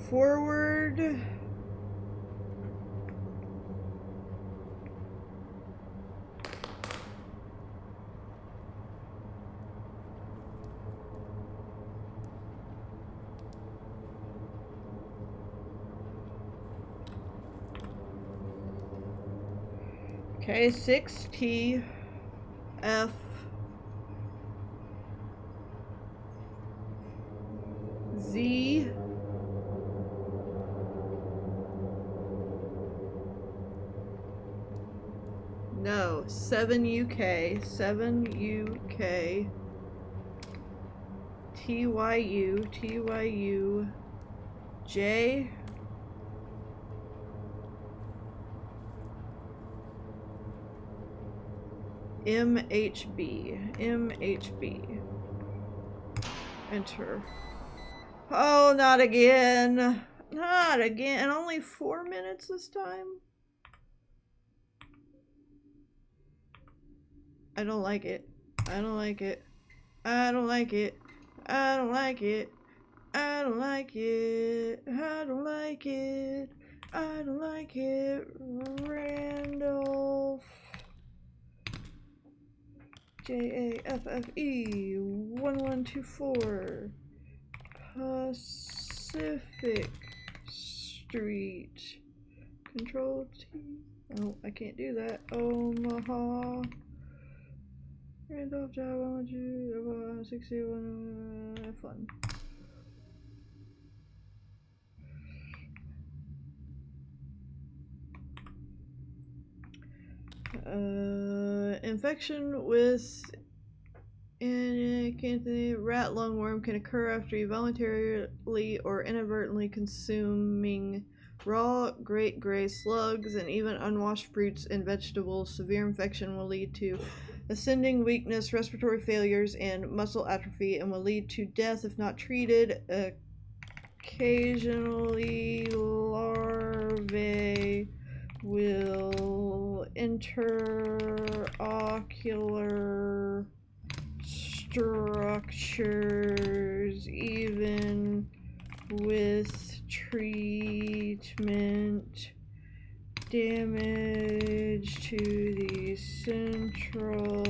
Forward. Okay, 6T F Z no 7UK TYU J. MHB. MHB. Enter. Oh, not again. Not again. Only 4 minutes this time? I don't like it. I don't like it. I don't like it. I don't like it. I don't like it. I don't like it. I don't like it. Randolph. JAFFE 1124 Pacific Street. Control T. Oh, I can't do that. Omaha. Randolph Java 61. Fun. Infection with rat lungworm can occur after you voluntarily or inadvertently consuming raw great gray slugs and even unwashed fruits and vegetables. Severe infection will lead to ascending weakness, respiratory failures, and muscle atrophy, and will lead to death if not treated. Occasionally, larvae will enter ocular structures even with treatment. Damage to the central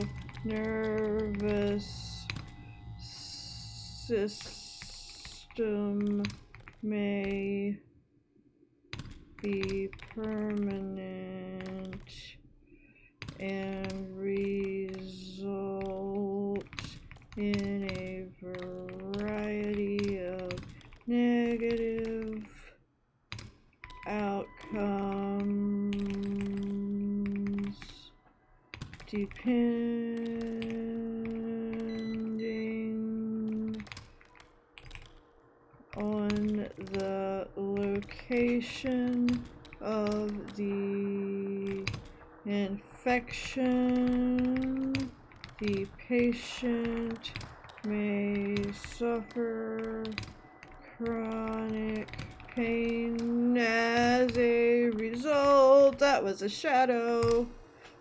nervous system may be permanent and result in a variety of negative outcomes depending on the location of the infection. The patient may suffer chronic pain as a result. That was a shadow.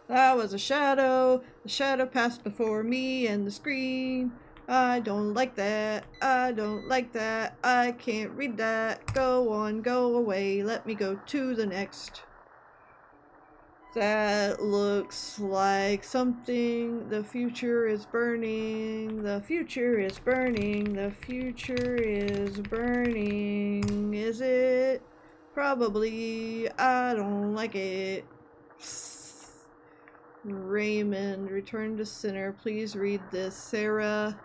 That was a shadow. The shadow passed before me and the screen. I don't like that. I don't like that. I can't read that. Go on, go away. Let me go to the next. That looks like something. The future is burning. The future is burning. The future is burning. Is it? Probably. I don't like it. Raymond, return to center. Please read this. Sarah,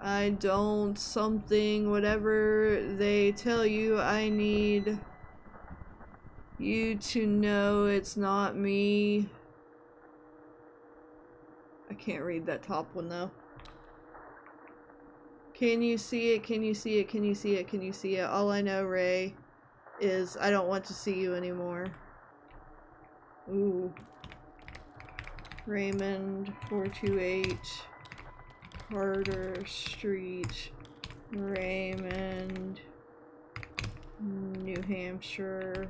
I don't something. Whatever they tell you, I need you to know it's not me. I can't read that top one though. Can you see it? Can you see it? Can you see it? Can you see it? All I know, Ray, is I don't want to see you anymore. Ooh. Raymond 428 Carter Street, Raymond, New Hampshire.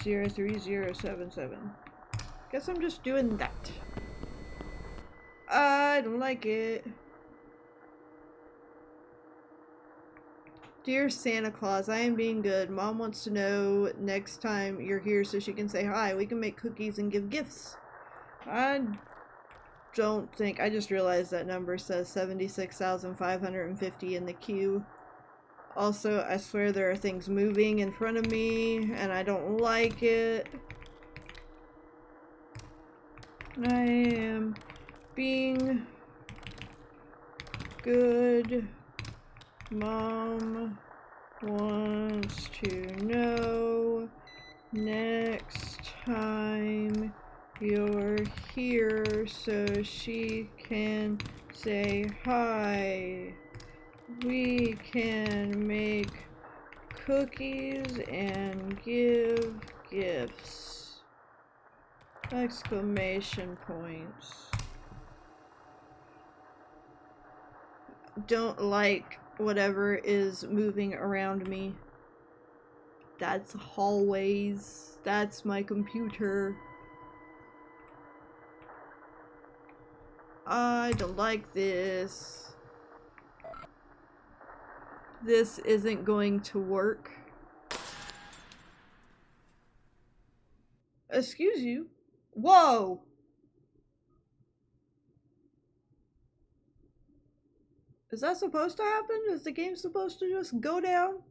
Zero 3077. Guess I'm just doing that. I don't like it. Dear Santa Claus, I am being good. Mom wants to know next time you're here so she can say hi. We can make cookies and give gifts. I don't think. I just realized that number says 76,550 in the queue. Also, I swear there are things moving in front of me, and I don't like it. I am being good. Mom wants to know next time You're here so she can say hi. We can make cookies and give gifts. Exclamation points. Don't like whatever is moving around me. That's hallways. That's my computer. I don't like this. This isn't going to work. Excuse you? Whoa! Is that supposed to happen? Is the game supposed to just go down?